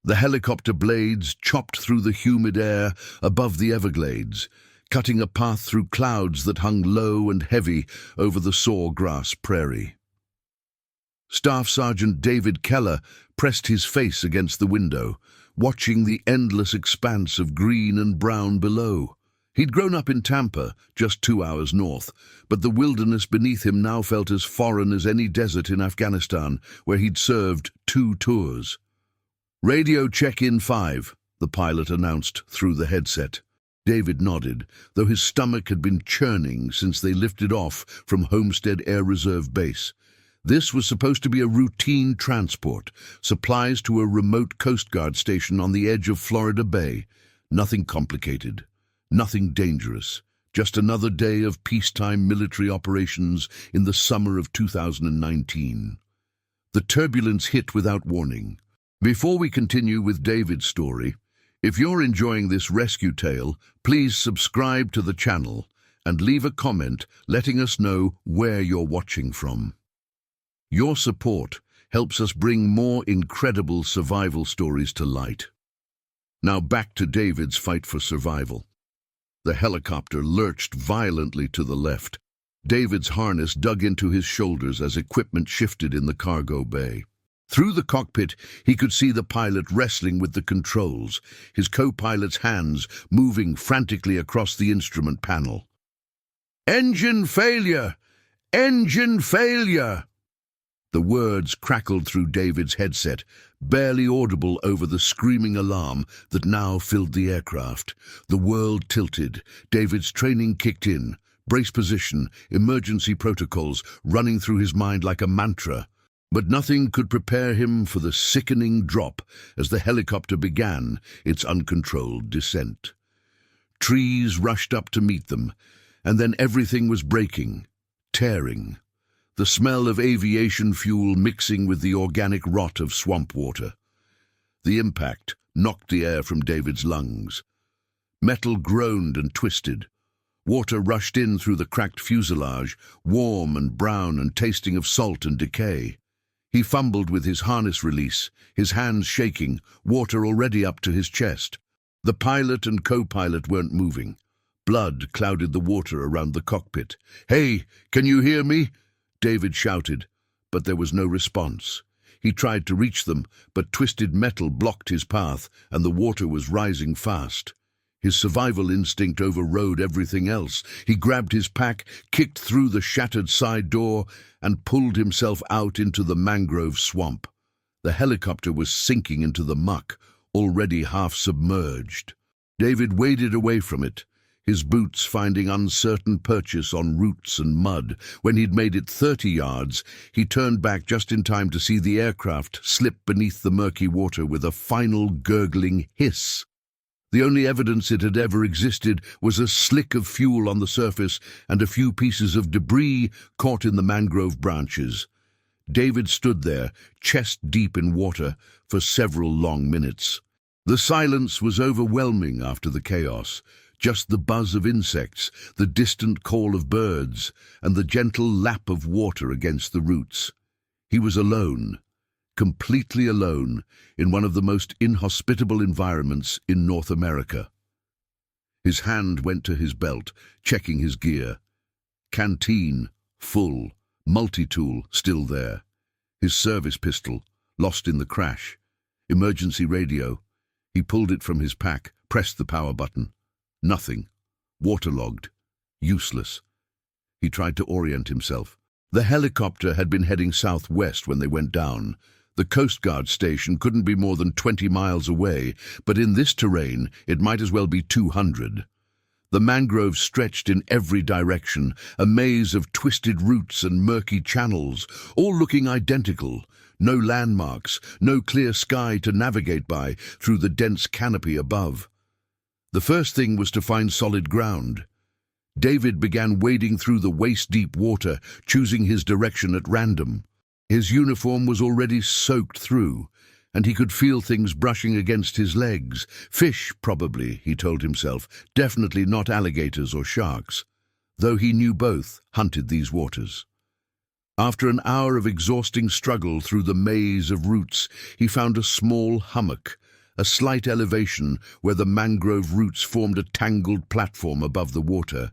The helicopter blades chopped through the humid air above the Everglades, cutting a path through clouds that hung low and heavy over the sawgrass prairie. Staff Sergeant David Keller pressed his face against the window, watching the endless expanse of green and brown below. He'd grown up in Tampa, just 2 hours north, but the wilderness beneath him now felt as foreign as any desert in Afghanistan, where he'd served 2 tours. "Radio check-in 5, the pilot announced through the headset. David nodded, though his stomach had been churning since they lifted off from Homestead Air Reserve Base. This was supposed to be a routine transport, supplies to a remote Coast Guard station on the edge of Florida Bay. Nothing complicated, nothing dangerous, just another day of peacetime military operations in the summer of 2019. The turbulence hit without warning. Before we continue with David's story, if you're enjoying this rescue tale, please subscribe to the channel and leave a comment letting us know where you're watching from. Your support helps us bring more incredible survival stories to light. Now back to David's fight for survival. The helicopter lurched violently to the left. David's harness dug into his shoulders as equipment shifted in the cargo bay. Through the cockpit, he could see the pilot wrestling with the controls, his co-pilot's hands moving frantically across the instrument panel. "Engine failure! Engine failure!" The words crackled through David's headset, barely audible over the screaming alarm that now filled the aircraft. The world tilted. David's training kicked in. Brace position, emergency protocols running through his mind like a mantra. But nothing could prepare him for the sickening drop as the helicopter began its uncontrolled descent. Trees rushed up to meet them, and then everything was breaking, tearing. The smell of aviation fuel mixing with the organic rot of swamp water. The impact knocked the air from David's lungs. Metal groaned and twisted. Water rushed in through the cracked fuselage, warm and brown and tasting of salt and decay. He fumbled with his harness release, his hands shaking, water already up to his chest. The pilot and co-pilot weren't moving. Blood clouded the water around the cockpit. "Hey, can you hear me?" David shouted, but there was no response. He tried to reach them, but twisted metal blocked his path, and the water was rising fast. His survival instinct overrode everything else. He grabbed his pack, kicked through the shattered side door, and pulled himself out into the mangrove swamp. The helicopter was sinking into the muck, already half submerged. David waded away from it, his boots finding uncertain purchase on roots and mud. When he'd made it 30 yards, he turned back just in time to see the aircraft slip beneath the murky water with a final gurgling hiss. The only evidence it had ever existed was a slick of fuel on the surface and a few pieces of debris caught in the mangrove branches. David stood there, chest deep in water, for several long minutes. The silence was overwhelming after the chaos. Just the buzz of insects, the distant call of birds, and the gentle lap of water against the roots. He was alone, completely alone, in one of the most inhospitable environments in North America. His hand went to his belt, checking his gear. Canteen, full, multi-tool, still there. His service pistol, lost in the crash. Emergency radio. He pulled it from his pack, pressed the power button. Nothing. Waterlogged. Useless. He tried to orient himself. The helicopter had been heading southwest when they went down. The Coast Guard station couldn't be more than 20 miles away, but in this terrain it might as well be 200. The mangroves stretched in every direction, a maze of twisted roots and murky channels, all looking identical. No landmarks, no clear sky to navigate by through the dense canopy above. The first thing was to find solid ground. David began wading through the waist-deep water, choosing his direction at random. His uniform was already soaked through, and he could feel things brushing against his legs. Fish, probably, he told himself, definitely not alligators or sharks, though he knew both hunted these waters. After an hour of exhausting struggle through the maze of roots, he found a small hummock, a slight elevation where the mangrove roots formed a tangled platform above the water.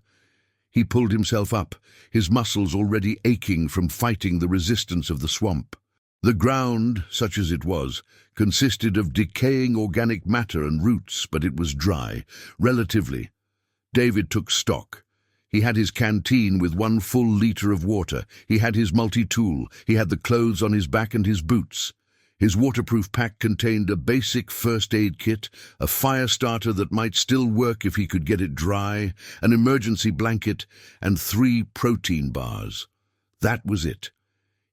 He pulled himself up, his muscles already aching from fighting the resistance of the swamp. The ground, such as it was, consisted of decaying organic matter and roots, but it was dry, relatively. David took stock. He had his canteen with 1 full liter of water. He had his multi-tool. He had the clothes on his back and his boots. His waterproof pack contained a basic first aid kit, a fire starter that might still work if he could get it dry, an emergency blanket, and 3 protein bars. That was it.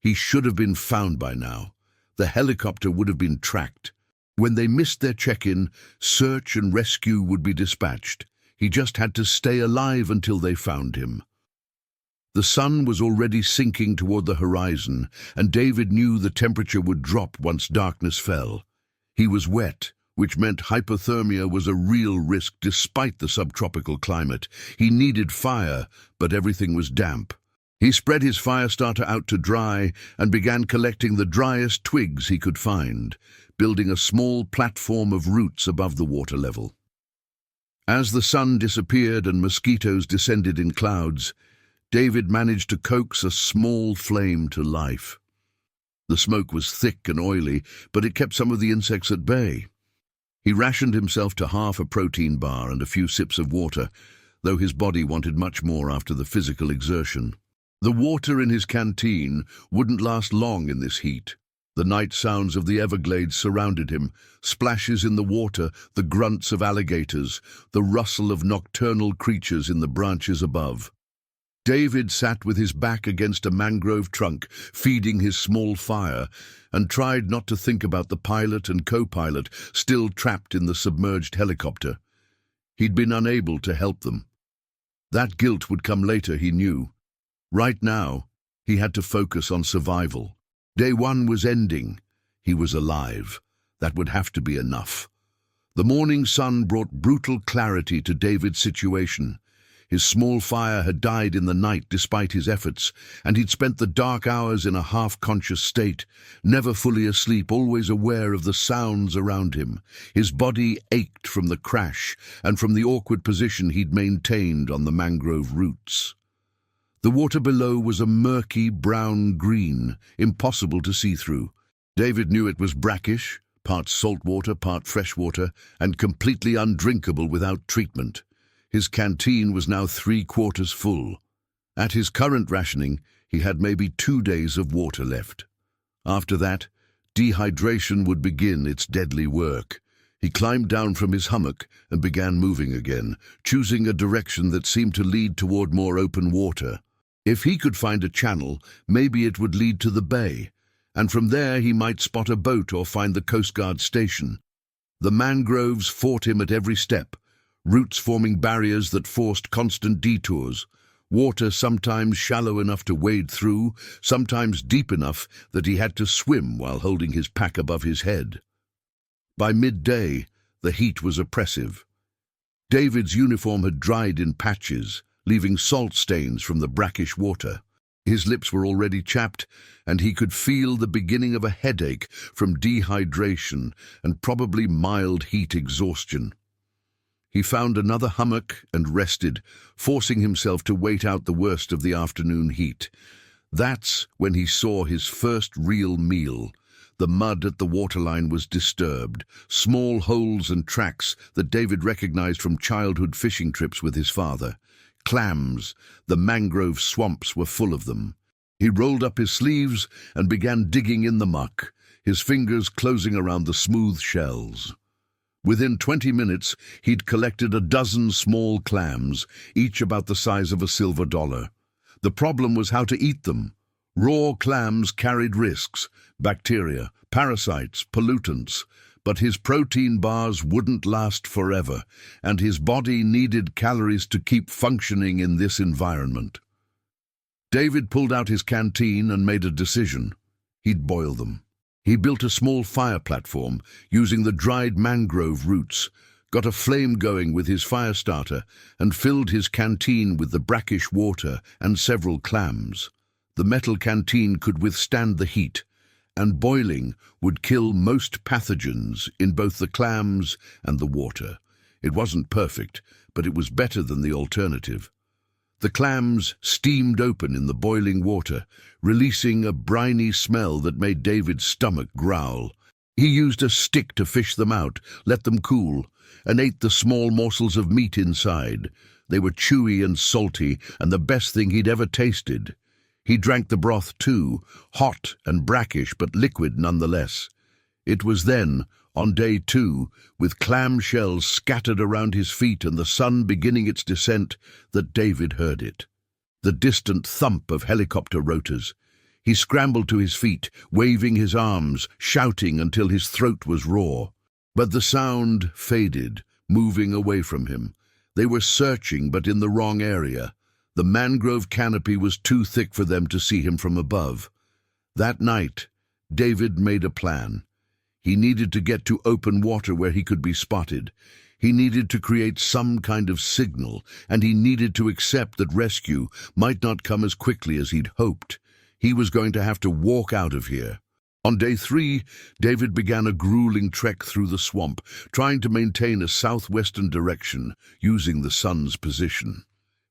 He should have been found by now. The helicopter would have been tracked. When they missed their check-in, search and rescue would be dispatched. He just had to stay alive until they found him. The sun was already sinking toward the horizon, and David knew the temperature would drop once darkness fell. He was wet, which meant hypothermia was a real risk despite the subtropical climate. He needed fire, but everything was damp. He spread his fire starter out to dry and began collecting the driest twigs he could find, building a small platform of roots above the water level. As the sun disappeared and mosquitoes descended in clouds, David managed to coax a small flame to life. The smoke was thick and oily, but it kept some of the insects at bay. He rationed himself to half a protein bar and a few sips of water, though his body wanted much more after the physical exertion. The water in his canteen wouldn't last long in this heat. The night sounds of the Everglades surrounded him, splashes in the water, the grunts of alligators, the rustle of nocturnal creatures in the branches above. David sat with his back against a mangrove trunk, feeding his small fire, and tried not to think about the pilot and co-pilot still trapped in the submerged helicopter. He'd been unable to help them. That guilt would come later, he knew. Right now, he had to focus on survival. Day 1 was ending. He was alive. That would have to be enough. The morning sun brought brutal clarity to David's situation. His small fire had died in the night despite his efforts, and he'd spent the dark hours in a half-conscious state, never fully asleep, always aware of the sounds around him. His body ached from the crash and from the awkward position he'd maintained on the mangrove roots. The water below was a murky brown-green, impossible to see through. David knew it was brackish, part saltwater, part freshwater, and completely undrinkable without treatment. His canteen was now 3/4 full. At his current rationing, he had maybe 2 days of water left. After that, dehydration would begin its deadly work. He climbed down from his hummock and began moving again, choosing a direction that seemed to lead toward more open water. If he could find a channel, maybe it would lead to the bay, and from there he might spot a boat or find the Coast Guard station. The mangroves fought him at every step, roots forming barriers that forced constant detours, water sometimes shallow enough to wade through, sometimes deep enough that he had to swim while holding his pack above his head. By midday, the heat was oppressive. David's uniform had dried in patches, leaving salt stains from the brackish water. His lips were already chapped, and he could feel the beginning of a headache from dehydration and probably mild heat exhaustion. He found another hummock and rested, forcing himself to wait out the worst of the afternoon heat. That's when he saw his first real meal. The mud at the waterline was disturbed, small holes and tracks that David recognized from childhood fishing trips with his father. Clams, the mangrove swamps were full of them. He rolled up his sleeves and began digging in the muck, his fingers closing around the smooth shells. Within 20 minutes, he'd collected a dozen small clams, each about the size of a silver dollar. The problem was how to eat them. Raw clams carried risks, bacteria, parasites, pollutants, but his protein bars wouldn't last forever, and his body needed calories to keep functioning in this environment. David pulled out his canteen and made a decision. He'd boil them. He built a small fire platform using the dried mangrove roots, got a flame going with his fire starter, and filled his canteen with the brackish water and several clams. The metal canteen could withstand the heat, and boiling would kill most pathogens in both the clams and the water. It wasn't perfect, but it was better than the alternative. The clams steamed open in the boiling water, releasing a briny smell that made David's stomach growl. He used a stick to fish them out, let them cool, and ate the small morsels of meat inside. They were chewy and salty, and the best thing he'd ever tasted. He drank the broth too, hot and brackish, but liquid nonetheless. It was then, on day 2, with clam shells scattered around his feet and the sun beginning its descent, that David heard it. The distant thump of helicopter rotors. He scrambled to his feet, waving his arms, shouting until his throat was raw. But the sound faded, moving away from him. They were searching, but in the wrong area. The mangrove canopy was too thick for them to see him from above. That night, David made a plan. He needed to get to open water where he could be spotted. He needed to create some kind of signal, and he needed to accept that rescue might not come as quickly as he'd hoped. He was going to have to walk out of here. On day 3, David began a grueling trek through the swamp, trying to maintain a southwestern direction, using the sun's position.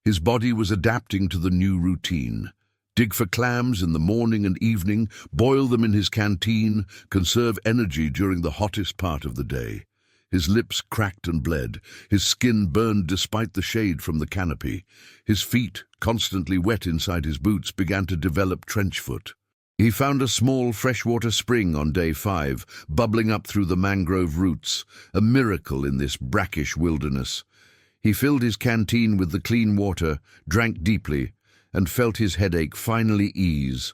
His body was adapting to the new routine. Dig for clams in the morning and evening, boil them in his canteen, conserve energy during the hottest part of the day. His lips cracked and bled. His skin burned despite the shade from the canopy. His feet, constantly wet inside his boots, began to develop trench foot. He found a small freshwater spring on day 5, bubbling up through the mangrove roots, a miracle in this brackish wilderness. He filled his canteen with the clean water, drank deeply, and felt his headache finally ease.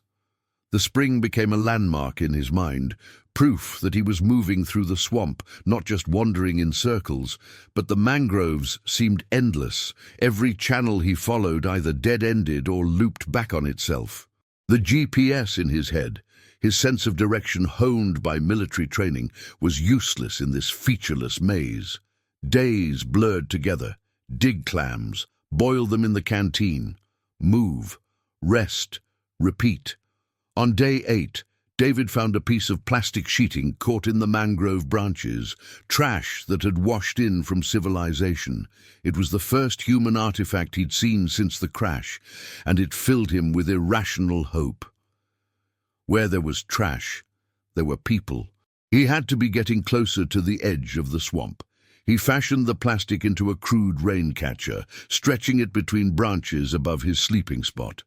The spring became a landmark in his mind, proof that he was moving through the swamp, not just wandering in circles, but the mangroves seemed endless. Every channel he followed either dead-ended or looped back on itself. The GPS in his head, his sense of direction honed by military training, was useless in this featureless maze. Days blurred together. Dig clams, boil them in the canteen. Move, rest, repeat. On day 8, David found a piece of plastic sheeting caught in the mangrove branches, trash that had washed in from civilization. It was the first human artifact he'd seen since the crash, and it filled him with irrational hope. Where there was trash, there were people. He had to be getting closer to the edge of the swamp. He fashioned the plastic into a crude rain catcher, stretching it between branches above his sleeping spot.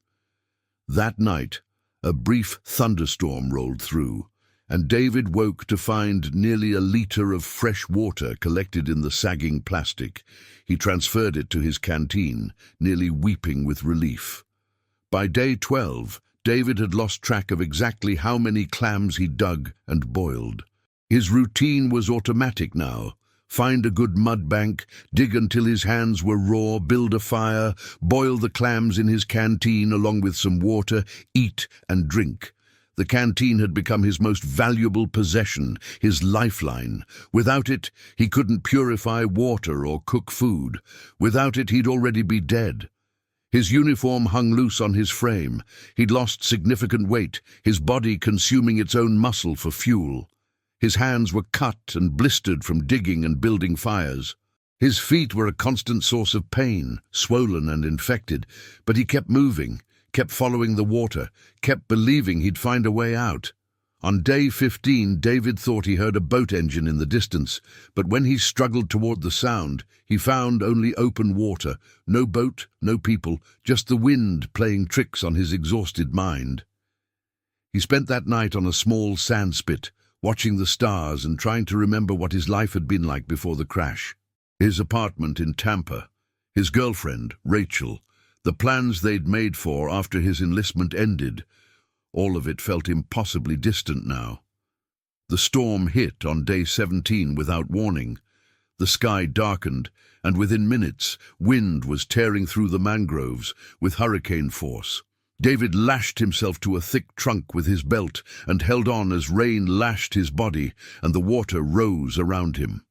That night, a brief thunderstorm rolled through, and David woke to find nearly a liter of fresh water collected in the sagging plastic. He transferred it to his canteen, nearly weeping with relief. By day 12, David had lost track of exactly how many clams he dug and boiled. His routine was automatic now. Find a good mud bank, dig until his hands were raw, build a fire, boil the clams in his canteen along with some water, eat and drink. The canteen had become his most valuable possession, his lifeline. Without it, he couldn't purify water or cook food. Without it, he'd already be dead. His uniform hung loose on his frame. He'd lost significant weight, his body consuming its own muscle for fuel. His hands were cut and blistered from digging and building fires. His feet were a constant source of pain, swollen and infected, but he kept moving, kept following the water, kept believing he'd find a way out. On day 15, David thought he heard a boat engine in the distance, but when he struggled toward the sound, he found only open water, no boat, no people, just the wind playing tricks on his exhausted mind. He spent that night on a small sand spit, watching the stars and trying to remember what his life had been like before the crash. His apartment in Tampa, his girlfriend, Rachel, the plans they'd made for after his enlistment ended. All of it felt impossibly distant now. The storm hit on day 17 without warning. The sky darkened, and within minutes, wind was tearing through the mangroves with hurricane force. David lashed himself to a thick trunk with his belt and held on as rain lashed his body and the water rose around him.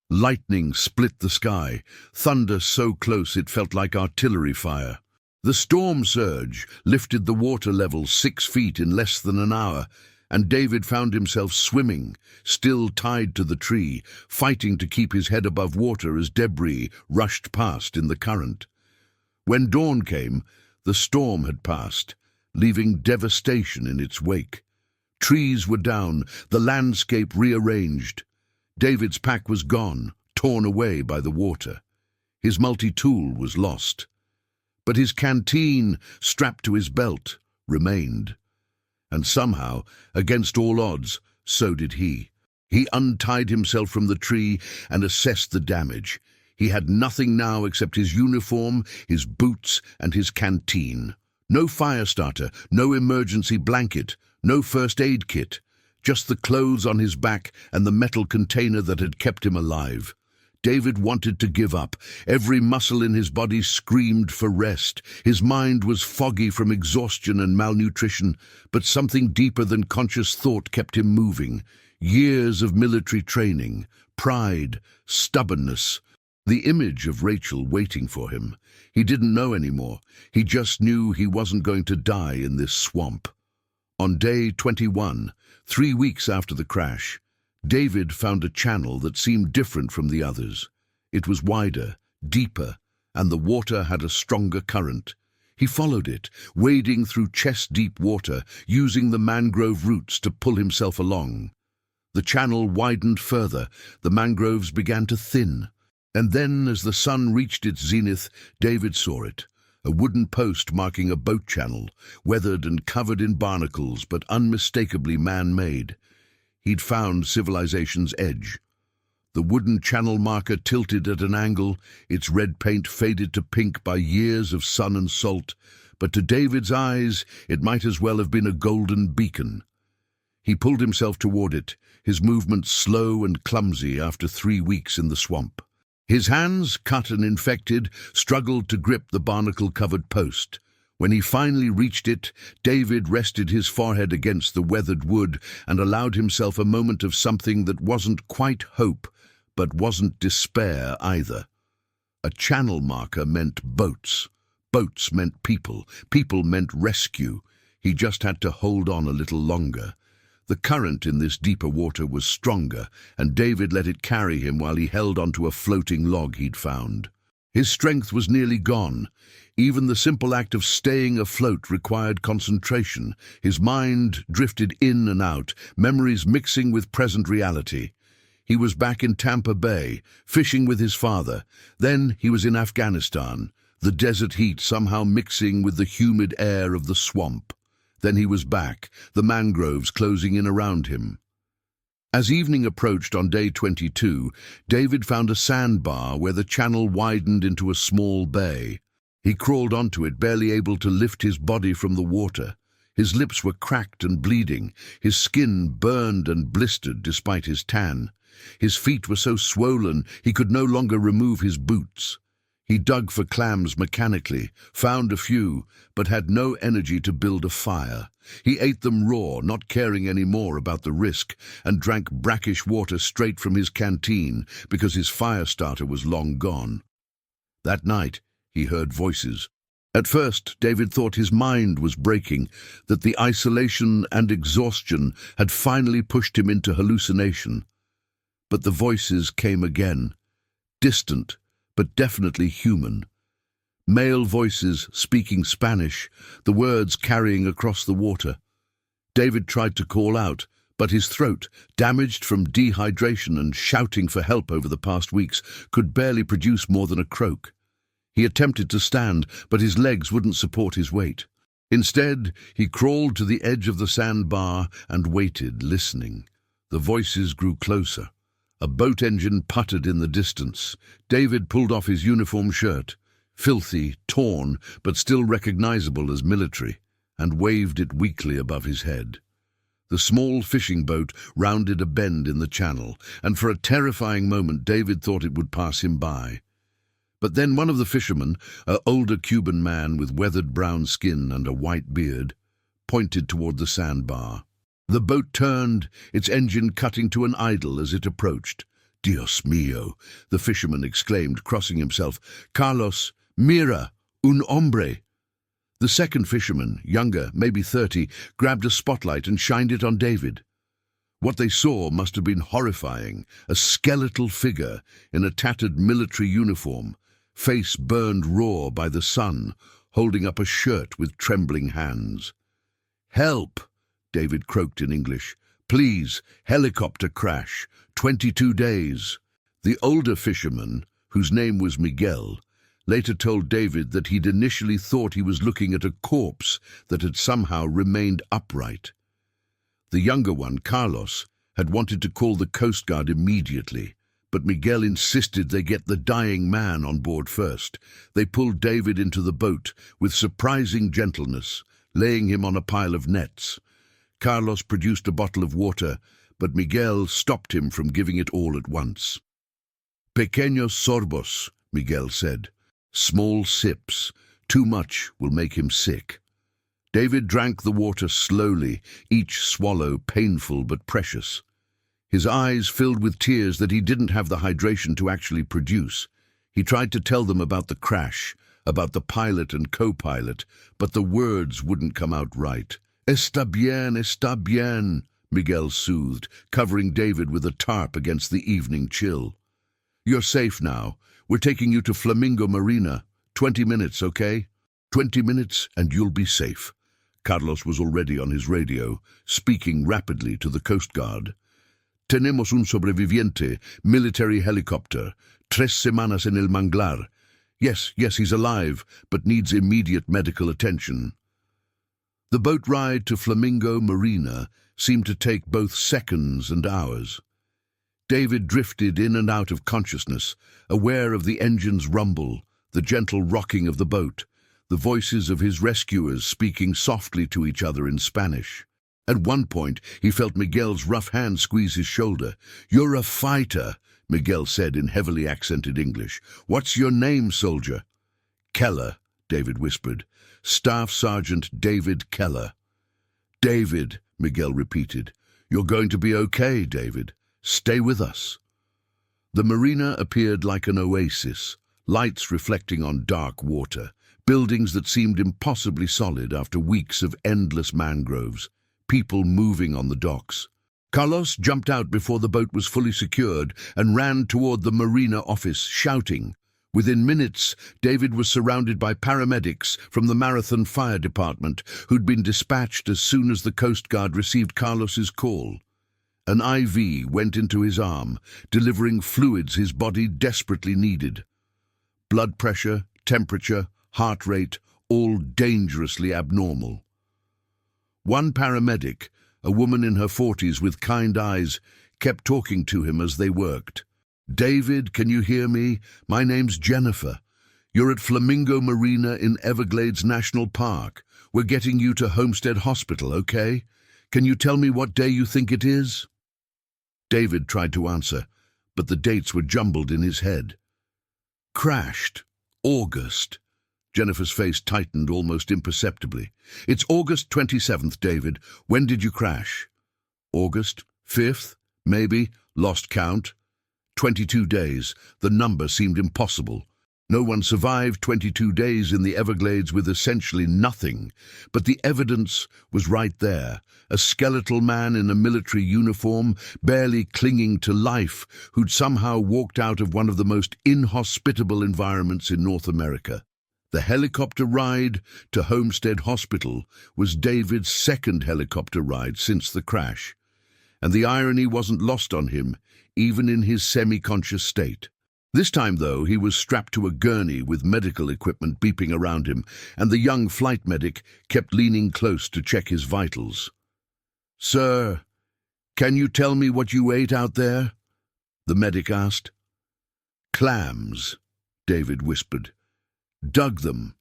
Lightning split the sky, thunder so close it felt like artillery fire. The storm surge lifted the water level 6 feet in less than an hour, and David found himself swimming, still tied to the tree, fighting to keep his head above water as debris rushed past in the current. When dawn came, the storm had passed, leaving devastation in its wake. Trees were down, the landscape rearranged. David's pack was gone, torn away by the water. His multi-tool was lost. But his canteen, strapped to his belt, remained. And somehow, against all odds, so did he. He untied himself from the tree and assessed the damage. He had nothing now except his uniform, his boots, and his canteen. No fire starter, no emergency blanket, no first aid kit. Just the clothes on his back and the metal container that had kept him alive. David wanted to give up. Every muscle in his body screamed for rest. His mind was foggy from exhaustion and malnutrition, but something deeper than conscious thought kept him moving. Years of military training, pride, stubbornness. The image of Rachel waiting for him. He didn't know anymore. He just knew he wasn't going to die in this swamp. On day 21, 3 weeks after the crash, David found a channel that seemed different from the others. It was wider, deeper, and the water had a stronger current. He followed it, wading through chest-deep water, using the mangrove roots to pull himself along. The channel widened further, the mangroves began to thin. And then, as the sun reached its zenith, David saw it. A wooden post marking a boat channel, weathered and covered in barnacles, but unmistakably man-made. He'd found civilization's edge. The wooden channel marker tilted at an angle, its red paint faded to pink by years of sun and salt, but to David's eyes it might as well have been a golden beacon. He pulled himself toward it, his movements slow and clumsy after 3 weeks in the swamp. His hands, cut and infected, struggled to grip the barnacle-covered post. When he finally reached it, David rested his forehead against the weathered wood and allowed himself a moment of something that wasn't quite hope, but wasn't despair either. A channel marker meant boats. Boats meant people. People meant rescue. He just had to hold on a little longer. The current in this deeper water was stronger, and David let it carry him while he held onto a floating log he'd found. His strength was nearly gone. Even the simple act of staying afloat required concentration. His mind drifted in and out, memories mixing with present reality. He was back in Tampa Bay, fishing with his father. Then he was in Afghanistan, the desert heat somehow mixing with the humid air of the swamp. Then he was back, the mangroves closing in around him. As evening approached on day 22, David found a sandbar where the channel widened into a small bay. He crawled onto it, barely able to lift his body from the water. His lips were cracked and bleeding, his skin burned and blistered despite his tan. His feet were so swollen he could no longer remove his boots. He dug for clams mechanically, found a few, but had no energy to build a fire. He ate them raw, not caring any more about the risk, and drank brackish water straight from his canteen because his fire starter was long gone. That night, he heard voices. At first, David thought his mind was breaking, that the isolation and exhaustion had finally pushed him into hallucination. But the voices came again, distant, but definitely human. Male voices speaking Spanish, the words carrying across the water. David tried to call out, but his throat, damaged from dehydration and shouting for help over the past weeks, could barely produce more than a croak. He attempted to stand, but his legs wouldn't support his weight. Instead, he crawled to the edge of the sandbar and waited, listening. The voices grew closer. A boat engine puttered in the distance. David pulled off his uniform shirt, filthy, torn, but still recognizable as military, and waved it weakly above his head. The small fishing boat rounded a bend in the channel, and for a terrifying moment David thought it would pass him by. But then one of the fishermen, an older Cuban man with weathered brown skin and a white beard, pointed toward the sandbar. The boat turned, its engine cutting to an idle as it approached. "Dios mío," the fisherman exclaimed, crossing himself. "Carlos, mira, un hombre." The second fisherman, younger, maybe 30, grabbed a spotlight and shined it on David. What they saw must have been horrifying. A skeletal figure in a tattered military uniform, face burned raw by the sun, holding up a shirt with trembling hands. "Help!" David croaked in English. "Please, helicopter crash. 22 days. The older fisherman, whose name was Miguel, later told David that he'd initially thought he was looking at a corpse that had somehow remained upright. The younger one, Carlos, had wanted to call the Coast Guard immediately, but Miguel insisted they get the dying man on board first. They pulled David into the boat with surprising gentleness, laying him on a pile of nets. Carlos produced a bottle of water, but Miguel stopped him from giving it all at once. "Pequeños sorbos," Miguel said. "Small sips. Too much will make him sick." David drank the water slowly, each swallow painful but precious. His eyes filled with tears that he didn't have the hydration to actually produce. He tried to tell them about the crash, about the pilot and co-pilot, but the words wouldn't come out right. Está bien, Miguel soothed, covering David with a tarp against the evening chill. "You're safe now. We're taking you to Flamingo Marina. 20 minutes, okay? 20 minutes and you'll be safe." Carlos was already on his radio, speaking rapidly to the Coast Guard. "Tenemos un sobreviviente, military helicopter. 3 semanas en el manglar. Yes, he's alive, but needs immediate medical attention." The boat ride to Flamingo Marina seemed to take both seconds and hours. David drifted in and out of consciousness, aware of the engine's rumble, the gentle rocking of the boat, the voices of his rescuers speaking softly to each other in Spanish. At one point, he felt Miguel's rough hand squeeze his shoulder. "You're a fighter," Miguel said in heavily accented English. "What's your name, soldier?" "Keller," David whispered. "Staff Sergeant David Keller." "David," Miguel repeated. "You're going to be okay, David. Stay with us." The marina appeared like an oasis, lights reflecting on dark water, buildings that seemed impossibly solid after weeks of endless mangroves, people moving on the docks. Carlos jumped out before the boat was fully secured and ran toward the marina office, shouting. Within minutes, David was surrounded by paramedics from the Marathon Fire Department who'd been dispatched as soon as the Coast Guard received Carlos's call. An IV went into his arm, delivering fluids his body desperately needed. Blood pressure, temperature, heart rate, all dangerously abnormal. One paramedic, a woman in her 40s with kind eyes, kept talking to him as they worked. "David, can you hear me? My name's Jennifer. You're at Flamingo Marina in Everglades National Park. We're getting you to Homestead Hospital, okay? Can you tell me what day you think it is?" David tried to answer, but the dates were jumbled in his head. "Crashed. August." Jennifer's face tightened almost imperceptibly. "It's August 27th, David. When did you crash?" "August 5th, maybe. Lost count." 22 days. The number seemed impossible. No one survived 22 days in the Everglades with essentially nothing. But the evidence was right there. A skeletal man in a military uniform, barely clinging to life, who'd somehow walked out of one of the most inhospitable environments in North America. The helicopter ride to Homestead Hospital was David's second helicopter ride since the crash. And the irony wasn't lost on him, even in his semi-conscious state. This time, though, he was strapped to a gurney with medical equipment beeping around him, and the young flight medic kept leaning close to check his vitals. "Sir, can you tell me what you ate out there?" the medic asked. "Clams," David whispered. "Dug them.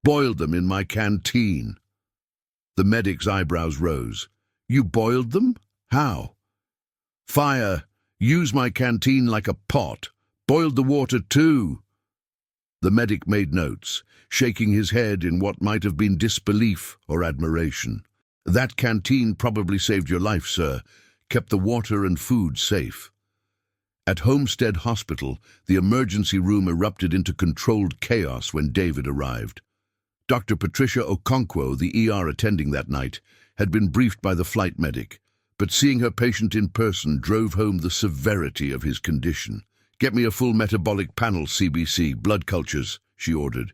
Boiled them in my canteen." The medic's eyebrows rose. "You boiled them? How?" "Fire. Use my canteen like a pot. Boiled the water too." The medic made notes, shaking his head in what might have been disbelief or admiration. "That canteen probably saved your life, sir. Kept the water and food safe." At Homestead Hospital, the emergency room erupted into controlled chaos when David arrived. Dr. Patricia Okonkwo, the ER attending that night, had been briefed by the flight medic, but seeing her patient in person drove home the severity of his condition. "Get me a full metabolic panel, CBC, blood cultures," she ordered.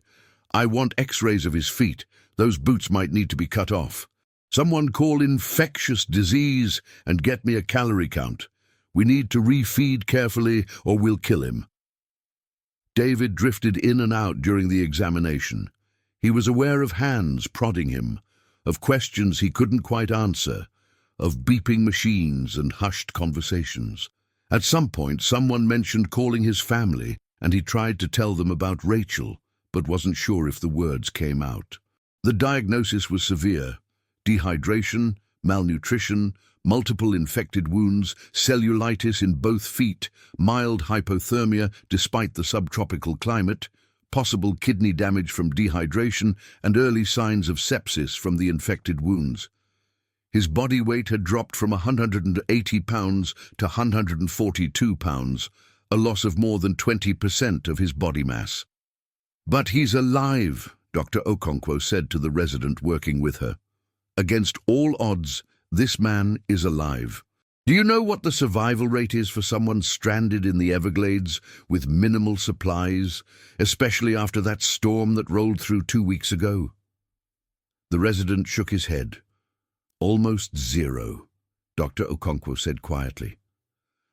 "I want x-rays of his feet. Those boots might need to be cut off. Someone call infectious disease and get me a calorie count. We need to refeed carefully or we'll kill him." David drifted in and out during the examination. He was aware of hands prodding him, of questions he couldn't quite answer, of beeping machines and hushed conversations. At some point, someone mentioned calling his family, and he tried to tell them about Rachel, but wasn't sure if the words came out. The diagnosis was severe: dehydration, malnutrition, multiple infected wounds, cellulitis in both feet, mild hypothermia despite the subtropical climate, possible kidney damage from dehydration, and early signs of sepsis from the infected wounds. His body weight had dropped from 180 pounds to 142 pounds, a loss of more than 20% of his body mass. "But he's alive," Dr. Okonkwo said to the resident working with her. "Against all odds, this man is alive. Do you know what the survival rate is for someone stranded in the Everglades with minimal supplies, especially after that storm that rolled through 2 weeks ago?" The resident shook his head. "Almost zero," Dr. Okonkwo said quietly.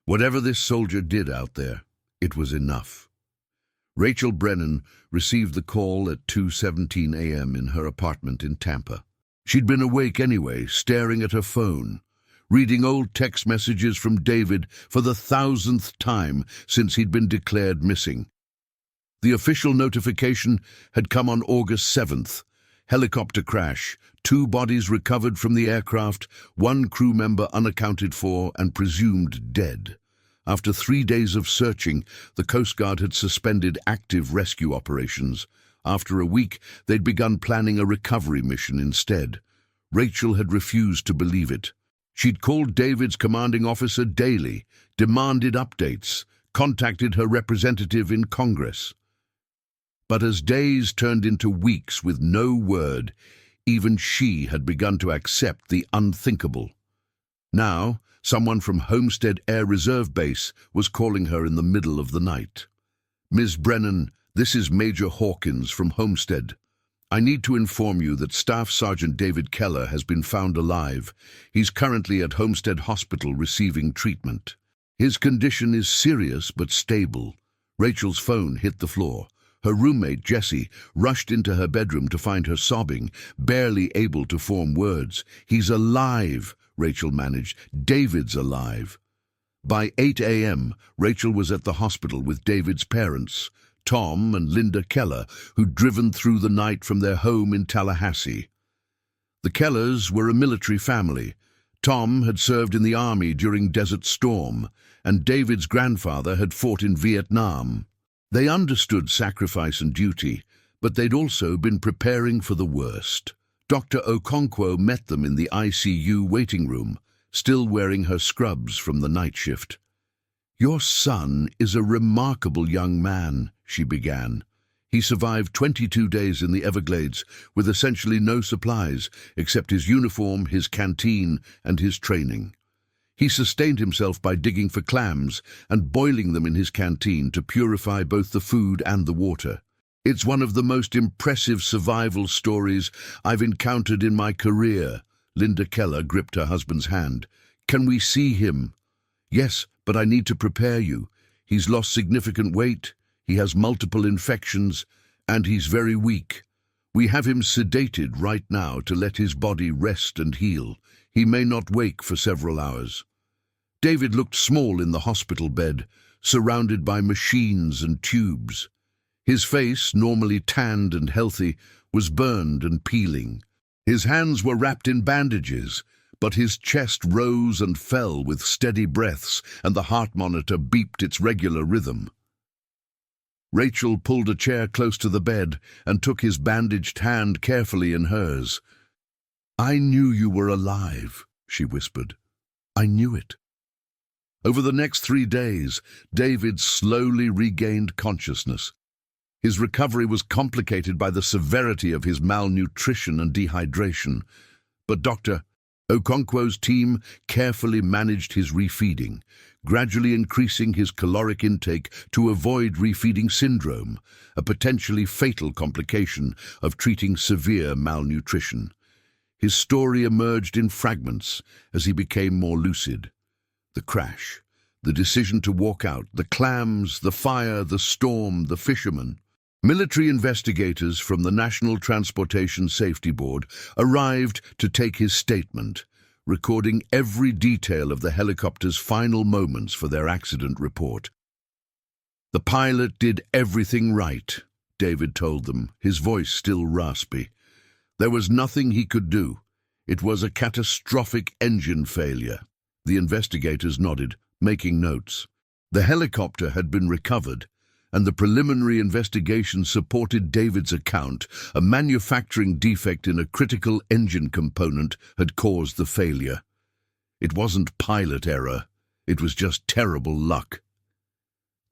"Whatever this soldier did out there, it was enough." Rachel Brennan received the call at 2:17 a.m. in her apartment in Tampa. She'd been awake anyway, staring at her phone, reading old text messages from David for the 1,000th time since he'd been declared missing. The official notification had come on August 7th. Helicopter crash, 2 bodies recovered from the aircraft, 1 crew member unaccounted for and presumed dead. After 3 days of searching, the Coast Guard had suspended active rescue operations. After a week, they'd begun planning a recovery mission instead. Rachel had refused to believe it. She'd called David's commanding officer daily, demanded updates, contacted her representative in Congress. But as days turned into weeks with no word, even she had begun to accept the unthinkable. Now, someone from Homestead Air Reserve Base was calling her in the middle of the night. "Ms. Brennan, this is Major Hawkins from Homestead. I need to inform you that Staff Sergeant David Keller has been found alive. He's currently at Homestead Hospital receiving treatment. His condition is serious but stable." Rachel's phone hit the floor. Her roommate, Jessie, rushed into her bedroom to find her sobbing, barely able to form words. "He's alive," Rachel managed. "David's alive." By 8 a.m., Rachel was at the hospital with David's parents, Tom and Linda Keller, who'd driven through the night from their home in Tallahassee. The Kellers were a military family. Tom had served in the Army during Desert Storm, and David's grandfather had fought in Vietnam. They understood sacrifice and duty, but they'd also been preparing for the worst. Dr. Okonkwo met them in the ICU waiting room, still wearing her scrubs from the night shift. "Your son is a remarkable young man," she began. "He survived 22 days in the Everglades with essentially no supplies except his uniform, his canteen, and his training. He sustained himself by digging for clams and boiling them in his canteen to purify both the food and the water. It's one of the most impressive survival stories I've encountered in my career." Linda Keller gripped her husband's hand. "Can we see him?" "Yes, but I need to prepare you. He's lost significant weight, he has multiple infections, and he's very weak. We have him sedated right now to let his body rest and heal. He may not wake for several hours." David looked small in the hospital bed, surrounded by machines and tubes. His face, normally tanned and healthy, was burned and peeling. His hands were wrapped in bandages, but his chest rose and fell with steady breaths, and the heart monitor beeped its regular rhythm. Rachel pulled a chair close to the bed and took his bandaged hand carefully in hers. "I knew you were alive," she whispered. "I knew it." Over the next 3 days, David slowly regained consciousness. His recovery was complicated by the severity of his malnutrition and dehydration, but Dr. Okonkwo's team carefully managed his refeeding, gradually increasing his caloric intake to avoid refeeding syndrome, a potentially fatal complication of treating severe malnutrition. His story emerged in fragments as he became more lucid. The crash, the decision to walk out, the clams, the fire, the storm, the fishermen. Military investigators from the National Transportation Safety Board arrived to take his statement, recording every detail of the helicopter's final moments for their accident report. "The pilot did everything right," David told them, his voice still raspy. "There was nothing he could do. It was a catastrophic engine failure." The investigators nodded, making notes. The helicopter had been recovered, and the preliminary investigation supported David's account. A manufacturing defect in a critical engine component had caused the failure. It wasn't pilot error, it was just terrible luck.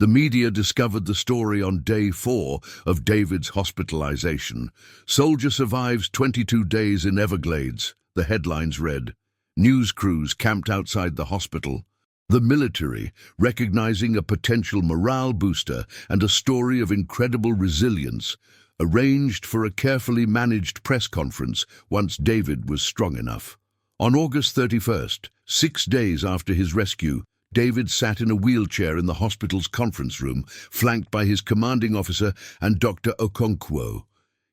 The media discovered the story on day 4 of David's hospitalization. "Soldier survives 22 days in Everglades," the headlines read. News crews camped outside the hospital. The military, recognizing a potential morale booster and a story of incredible resilience, arranged for a carefully managed press conference once David was strong enough. On August 31st, 6 days after his rescue, David sat in a wheelchair in the hospital's conference room, flanked by his commanding officer and Dr. Okonkwo.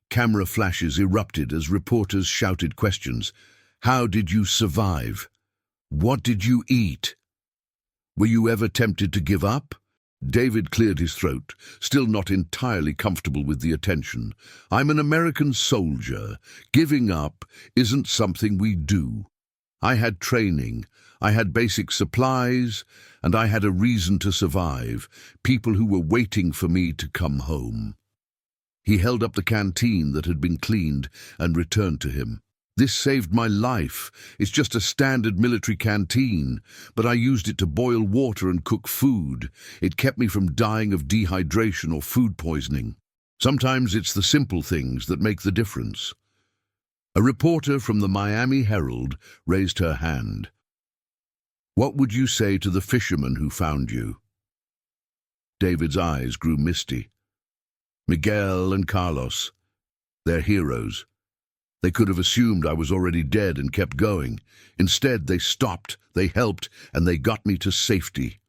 Camera flashes erupted as reporters shouted questions. "How did you survive? What did you eat? Were you ever tempted to give up?" David cleared his throat, still not entirely comfortable with the attention. "I'm an American soldier. Giving up isn't something we do. I had training, I had basic supplies, and I had a reason to survive, people who were waiting for me to come home." He held up the canteen that had been cleaned and returned to him. "This saved my life. It's just a standard military canteen, but I used it to boil water and cook food. It kept me from dying of dehydration or food poisoning. Sometimes it's the simple things that make the difference." A reporter from the Miami Herald raised her hand. "What would you say to the fishermen who found you?" David's eyes grew misty. "Miguel and Carlos, they're heroes. They could have assumed I was already dead and kept going. Instead, they stopped, they helped, and they got me to safety.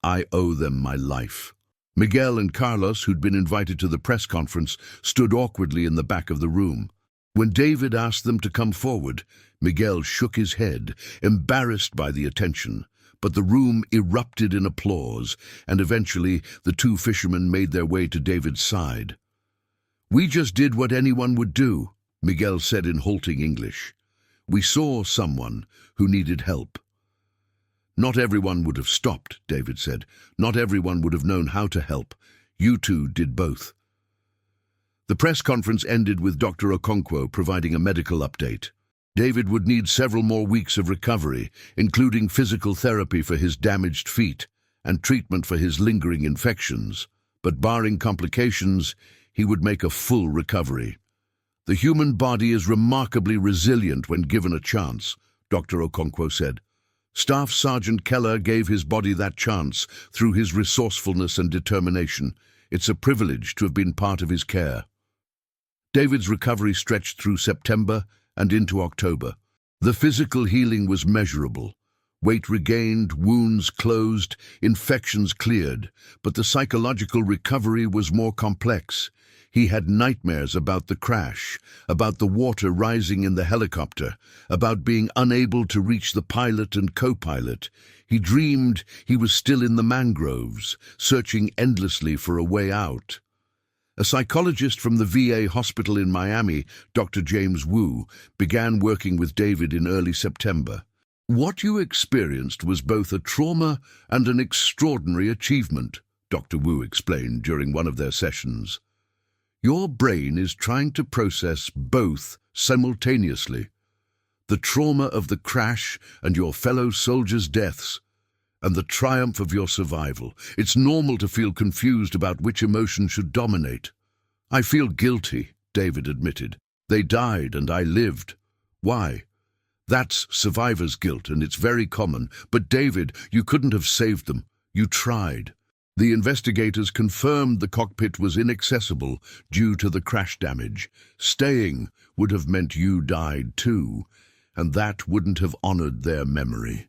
I owe them my life." Miguel and Carlos, who'd been invited to the press conference, stood awkwardly in the back of the room. When David asked them to come forward, Miguel shook his head, embarrassed by the attention. But the room erupted in applause, and eventually the two fishermen made their way to David's side. "We just did what anyone would do," Miguel said in halting English. "We saw someone who needed help." "Not everyone would have stopped," David said. "Not everyone would have known how to help. You two did both." The press conference ended with Dr. Okonkwo providing a medical update. David would need several more weeks of recovery, including physical therapy for his damaged feet and treatment for his lingering infections. But barring complications, he would make a full recovery. "The human body is remarkably resilient when given a chance," Dr. Okonkwo said. "Staff Sergeant Keller gave his body that chance through his resourcefulness and determination. It's a privilege to have been part of his care." David's recovery stretched through September and into October. The physical healing was measurable. Weight regained, wounds closed, infections cleared, but the psychological recovery was more complex. He had nightmares about the crash, about the water rising in the helicopter, about being unable to reach the pilot and co-pilot. He dreamed he was still in the mangroves, searching endlessly for a way out. A psychologist from the VA hospital in Miami, Dr. James Wu, began working with David in early September. "What you experienced was both a trauma and an extraordinary achievement," Dr. Wu explained during one of their sessions. "Your brain is trying to process both simultaneously. The trauma of the crash and your fellow soldiers' deaths, and the triumph of your survival. It's normal to feel confused about which emotion should dominate." I feel guilty, David admitted. They died and I lived. Why? That's survivor's guilt, and it's very common. But David, you couldn't have saved them. You tried. The investigators confirmed the cockpit was inaccessible due to the crash damage. Staying would have meant you died too, and that wouldn't have honored their memory.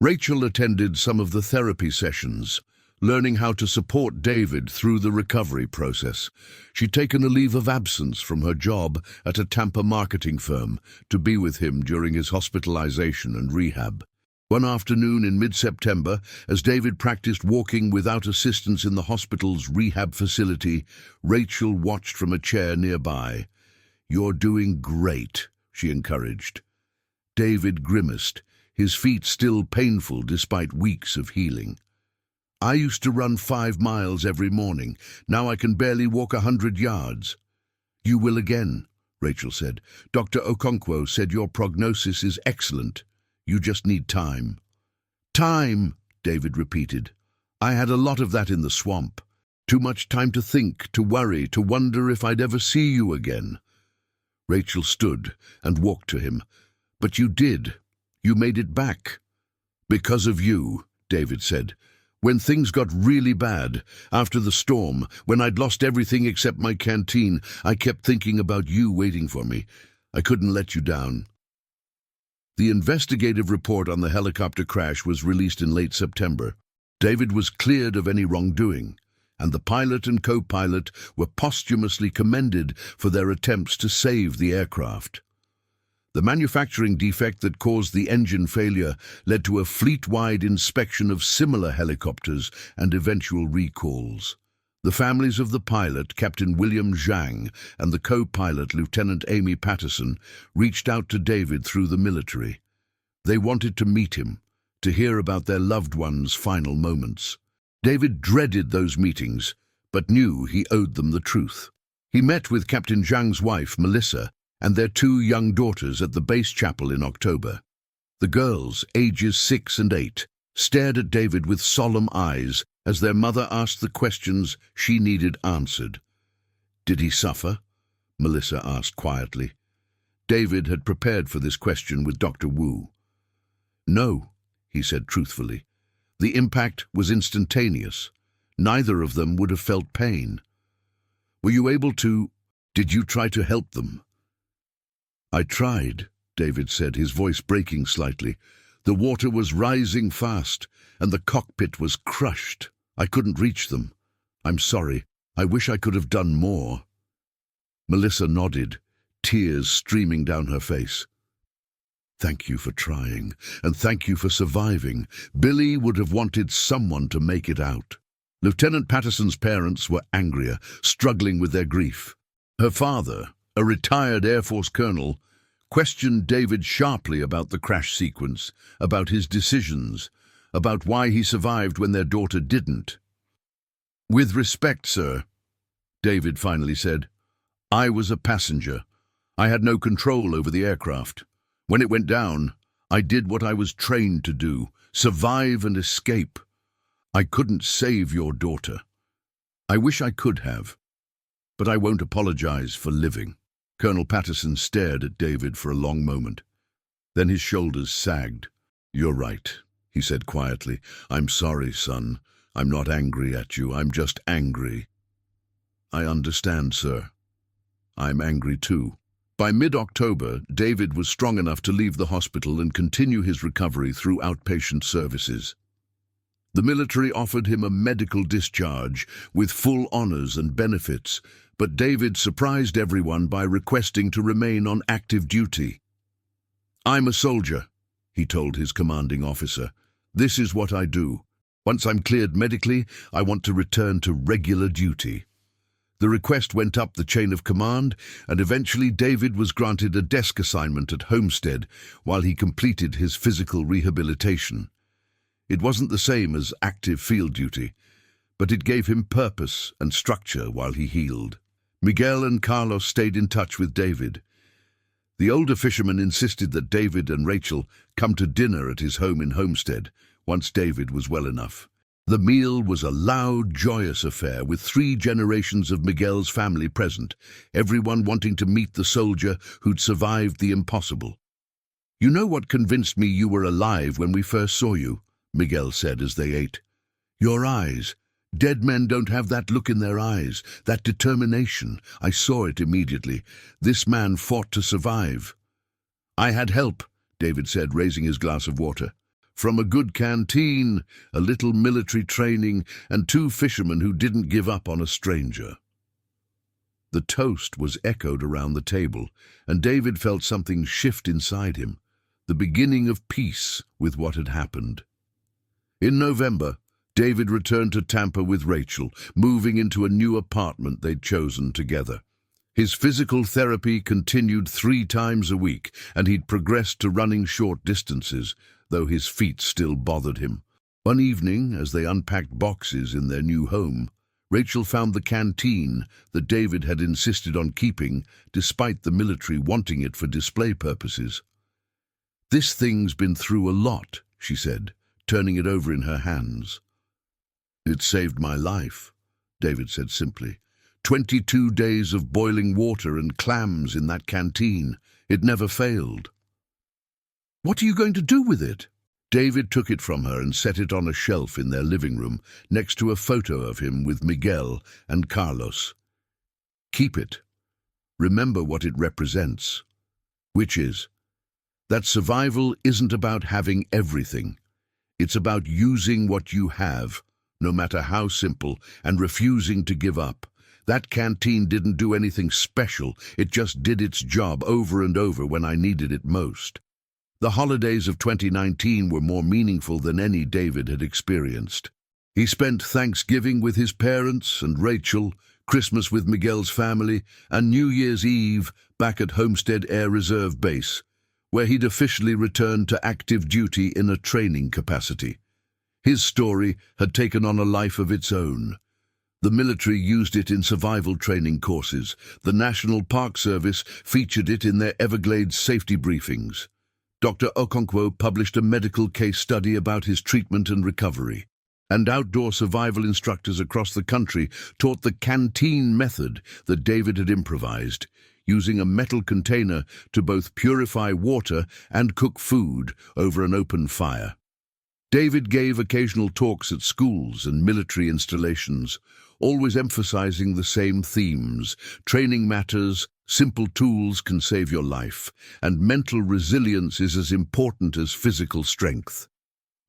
Rachel attended some of the therapy sessions, learning how to support David through the recovery process. She'd taken a leave of absence from her job at a Tampa marketing firm to be with him during his hospitalization and rehab. One afternoon in mid-September, as David practiced walking without assistance in the hospital's rehab facility, Rachel watched from a chair nearby. "You're doing great," she encouraged. David grimaced, his feet still painful despite weeks of healing. "I used to run 5 miles every morning. Now I can barely walk 100 yards. "You will again," Rachel said. "Dr. Okonkwo said your prognosis is excellent. You just need time." "Time," David repeated. "I had a lot of that in the swamp. Too much time to think, to worry, to wonder if I'd ever see you again." Rachel stood and walked to him. "But you did. You made it back." "Because of you," David said. "When things got really bad, after the storm, when I'd lost everything except my canteen, I kept thinking about you waiting for me. I couldn't let you down." The investigative report on the helicopter crash was released in late September. David was cleared of any wrongdoing, and the pilot and co-pilot were posthumously commended for their attempts to save the aircraft. The manufacturing defect that caused the engine failure led to a fleet-wide inspection of similar helicopters and eventual recalls. The families of the pilot, Captain William Zhang, and the co-pilot, Lieutenant Amy Patterson, reached out to David through the military. They wanted to meet him, to hear about their loved ones' final moments. David dreaded those meetings, but knew he owed them the truth. He met with Captain Zhang's wife, Melissa, and their 2 young daughters at the base chapel in October. The girls, ages 6 and 8, stared at David with solemn eyes as their mother asked the questions she needed answered. "Did he suffer?" Melissa asked quietly. David had prepared for this question with Dr. Wu. "No," he said truthfully. "The impact was instantaneous. Neither of them would have felt pain." "Were you able to... Did you try to help them?" "I tried," David said, his voice breaking slightly. "The water was rising fast, and the cockpit was crushed. I couldn't reach them. I'm sorry. I wish I could have done more." Melissa nodded, tears streaming down her face. "Thank you for trying, and thank you for surviving. Billy would have wanted someone to make it out." Lieutenant Patterson's parents were angrier, struggling with their grief. Her father, a retired Air Force colonel, questioned David sharply about the crash sequence, about his decisions, about why he survived when their daughter didn't. "With respect, sir," David finally said, "I was a passenger. I had no control over the aircraft. When it went down, I did what I was trained to do, survive and escape. I couldn't save your daughter. I wish I could have, but I won't apologize for living." Colonel Patterson stared at David for a long moment. Then his shoulders sagged. "You're right," he said quietly. "I'm sorry, son. I'm not angry at you. I'm just angry." "I understand, sir. I'm angry too." By mid-October, David was strong enough to leave the hospital and continue his recovery through outpatient services. The military offered him a medical discharge with full honors and benefits, but David surprised everyone by requesting to remain on active duty. "I'm a soldier," he told his commanding officer. "This is what I do. Once I'm cleared medically, I want to return to regular duty." The request went up the chain of command, and eventually David was granted a desk assignment at Homestead while he completed his physical rehabilitation. It wasn't the same as active field duty, but it gave him purpose and structure while he healed. Miguel and Carlos stayed in touch with David. The older fisherman insisted that David and Rachel come to dinner at his home in Homestead once David was well enough. The meal was a loud, joyous affair with 3 generations of Miguel's family present, everyone wanting to meet the soldier who'd survived the impossible. "You know what convinced me you were alive when we first saw you?" Miguel said as they ate. "Your eyes. Dead men don't have that look in their eyes, that determination. I saw it immediately. This man fought to survive." "I had help," David said, raising his glass of water. "From a good canteen, a little military training, and 2 fishermen who didn't give up on a stranger." The toast was echoed around the table, and David felt something shift inside him, the beginning of peace with what had happened. In November, David returned to Tampa with Rachel, moving into a new apartment they'd chosen together. His physical therapy continued 3 times a week, and he'd progressed to running short distances, though his feet still bothered him. One evening, as they unpacked boxes in their new home, Rachel found the canteen that David had insisted on keeping, despite the military wanting it for display purposes. "This thing's been through a lot," she said, turning it over in her hands. "It saved my life," David said simply. 22 days of boiling water and clams in that canteen. It never failed." "What are you going to do with it?" David took it from her and set it on a shelf in their living room, next to a photo of him with Miguel and Carlos. "Keep it. Remember what it represents. Which is that survival isn't about having everything. It's about using what you have, no matter how simple, and refusing to give up. That canteen didn't do anything special. It just did its job over and over when I needed it most." The holidays of 2019 were more meaningful than any David had experienced. He spent Thanksgiving with his parents and Rachel, Christmas with Miguel's family, and New Year's Eve back at Homestead Air Reserve Base, where he'd officially returned to active duty in a training capacity. His story had taken on a life of its own. The military used it in survival training courses. The National Park Service featured it in their Everglades safety briefings. Dr. Okonkwo published a medical case study about his treatment and recovery, and outdoor survival instructors across the country taught the canteen method that David had improvised, using a metal container to both purify water and cook food over an open fire. David gave occasional talks at schools and military installations, always emphasizing the same themes: training matters, simple tools can save your life, and mental resilience is as important as physical strength.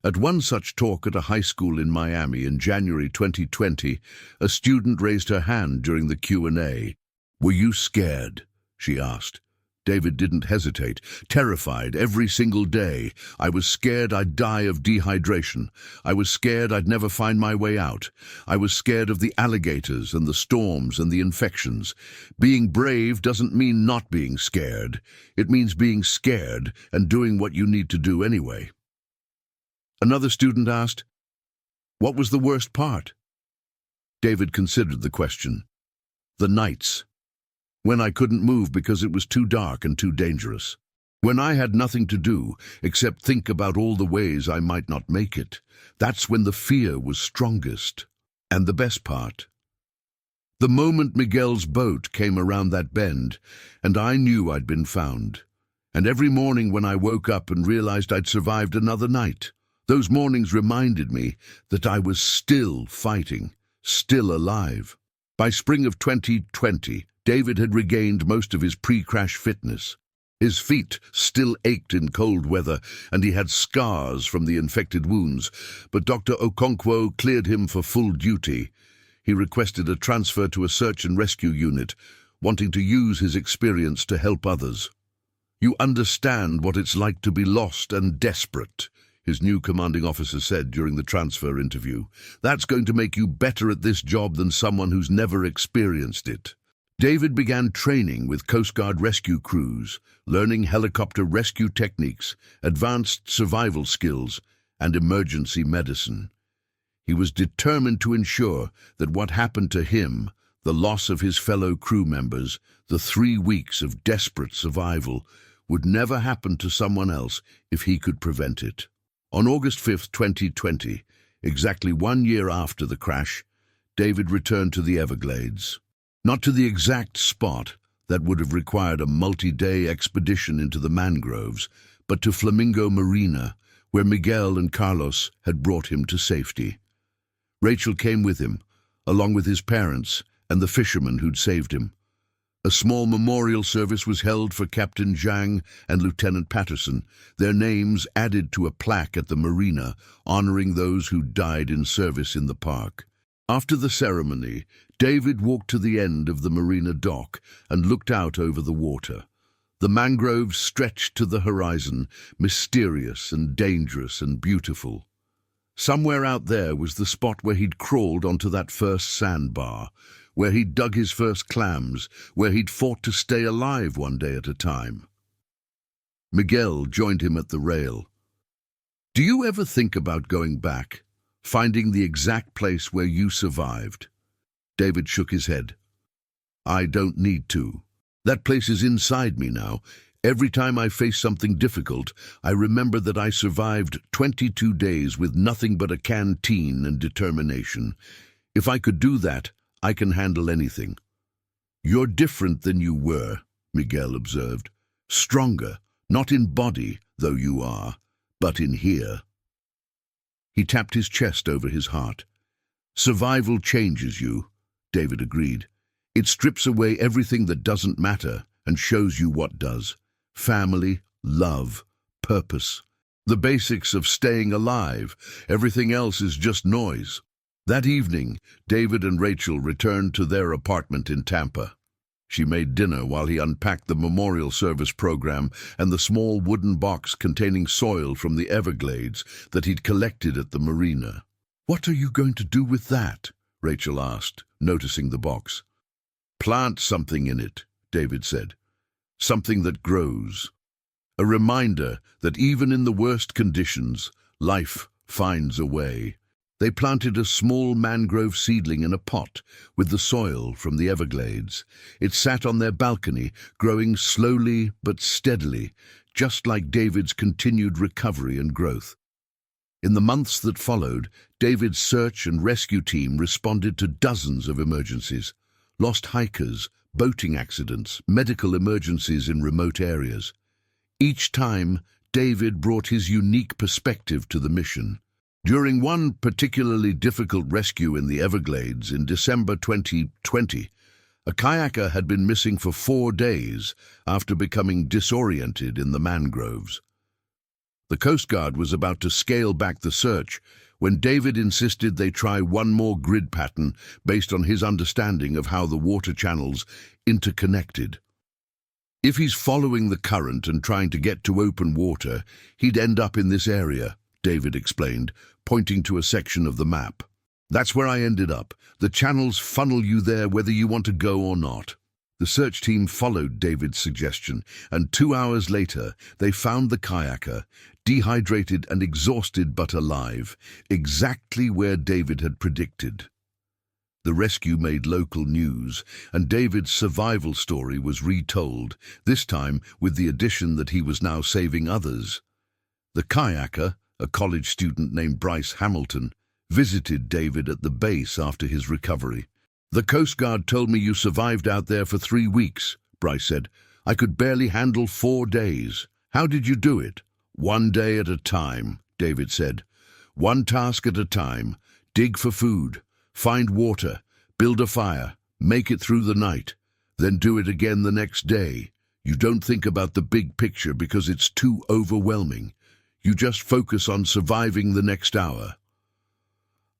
At one such talk at a high school in Miami in January 2020, a student raised her hand during the Q&A. "Were you scared?" she asked. David didn't hesitate. "Terrified every single day. I was scared I'd die of dehydration. I was scared I'd never find my way out. I was scared of the alligators and the storms and the infections. Being brave doesn't mean not being scared. It means being scared and doing what you need to do anyway." Another student asked, "What was the worst part?" David considered the question. "The nights. When I couldn't move because it was too dark and too dangerous. When I had nothing to do except think about all the ways I might not make it. That's when the fear was strongest. And the best part. The moment Miguel's boat came around that bend, and I knew I'd been found. And every morning when I woke up and realized I'd survived another night, those mornings reminded me that I was still fighting, still alive." By spring of 2020, David had regained most of his pre-crash fitness. His feet still ached in cold weather, and he had scars from the infected wounds, but Dr. Okonkwo cleared him for full duty. He requested a transfer to a search and rescue unit, wanting to use his experience to help others. "You understand what it's like to be lost and desperate," his new commanding officer said during the transfer interview. "That's going to make you better at this job than someone who's never experienced it." David began training with Coast Guard rescue crews, learning helicopter rescue techniques, advanced survival skills, and emergency medicine. He was determined to ensure that what happened to him, the loss of his fellow crew members, the 3 weeks of desperate survival, would never happen to someone else if he could prevent it. On August 5, 2020, Exactly 1 year after the crash, David returned to the Everglades. Not to the exact spot that would have required a multi-day expedition into the mangroves, but to Flamingo Marina, where Miguel and Carlos had brought him to safety. Rachel came with him, along with his parents and the fisherman who'd saved him. A small memorial service was held for Captain Zhang and Lieutenant Patterson, their names added to a plaque at the marina, honoring those who died in service in the park. After the ceremony, David walked to the end of the marina dock and looked out over the water. The mangroves stretched to the horizon, mysterious and dangerous and beautiful. Somewhere out there was the spot where he'd crawled onto that first sandbar, where he'd dug his first clams, where he'd fought to stay alive 1 day at a time. Miguel joined him at the rail. "Do you ever think about going back, finding the exact place where you survived?" David shook his head. "I don't need to. That place is inside me now. Every time I face something difficult, I remember that I survived 22 days with nothing but a canteen and determination. If I could do that, I can handle anything." "You're different than you were," Miguel observed. "Stronger, not in body, though you are, but in here." He tapped his chest over his heart. "Survival changes you," David agreed. "It strips away everything that doesn't matter and shows you what does. Family, love, purpose. The basics of staying alive. Everything else is just noise." That evening, David and Rachel returned to their apartment in Tampa. She made dinner while he unpacked the memorial service program and the small wooden box containing soil from the Everglades that he'd collected at the marina. "What are you going to do with that?" Rachel asked, noticing the box. "Plant something in it," David said. "Something that grows. A reminder that even in the worst conditions, life finds a way." They planted a small mangrove seedling in a pot with the soil from the Everglades. It sat on their balcony, growing slowly but steadily, just like David's continued recovery and growth. In the months that followed, David's search and rescue team responded to dozens of emergencies: lost hikers, boating accidents, medical emergencies in remote areas. Each time, David brought his unique perspective to the mission. During one particularly difficult rescue in the Everglades in December 2020, a kayaker had been missing for 4 days after becoming disoriented in the mangroves. The Coast Guard was about to scale back the search when David insisted they try one more grid pattern based on his understanding of how the water channels interconnected. If he's following the current and trying to get to open water, he'd end up in this area, David explained, pointing to a section of the map. "That's where I ended up. The channels funnel you there whether you want to go or not." The search team followed David's suggestion, and 2 hours later, they found the kayaker, dehydrated and exhausted but alive, exactly where David had predicted. The rescue made local news, and David's survival story was retold, this time with the addition that he was now saving others. The kayaker, a college student named Bryce Hamilton, visited David at the base after his recovery. "The Coast Guard told me you survived out there for 3 weeks, Bryce said. "I could barely handle 4 days. How did you do it?" "1 day at a time," David said. "One task at a time. Dig for food, find water, build a fire, make it through the night, then do it again the next day. You don't think about the big picture because it's too overwhelming. You just focus on surviving the next hour."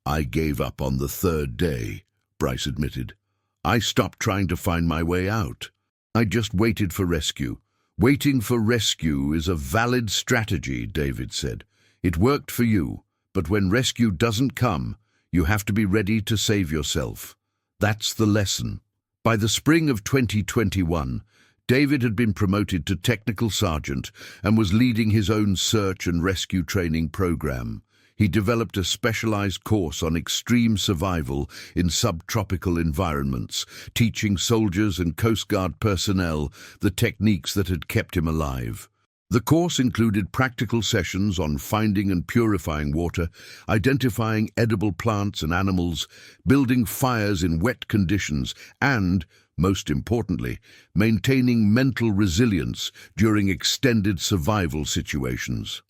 "I gave up on the 3rd day," Bryce admitted. "I stopped trying to find my way out. I just waited for rescue." "Waiting for rescue is a valid strategy," David said. "It worked for you, but when rescue doesn't come, you have to be ready to save yourself. That's the lesson." By the spring of 2021, David had been promoted to technical sergeant and was leading his own search and rescue training program. He developed a specialized course on extreme survival in subtropical environments, teaching soldiers and Coast Guard personnel the techniques that had kept him alive. The course included practical sessions on finding and purifying water, identifying edible plants and animals, building fires in wet conditions, and, most importantly, maintaining mental resilience during extended survival situations.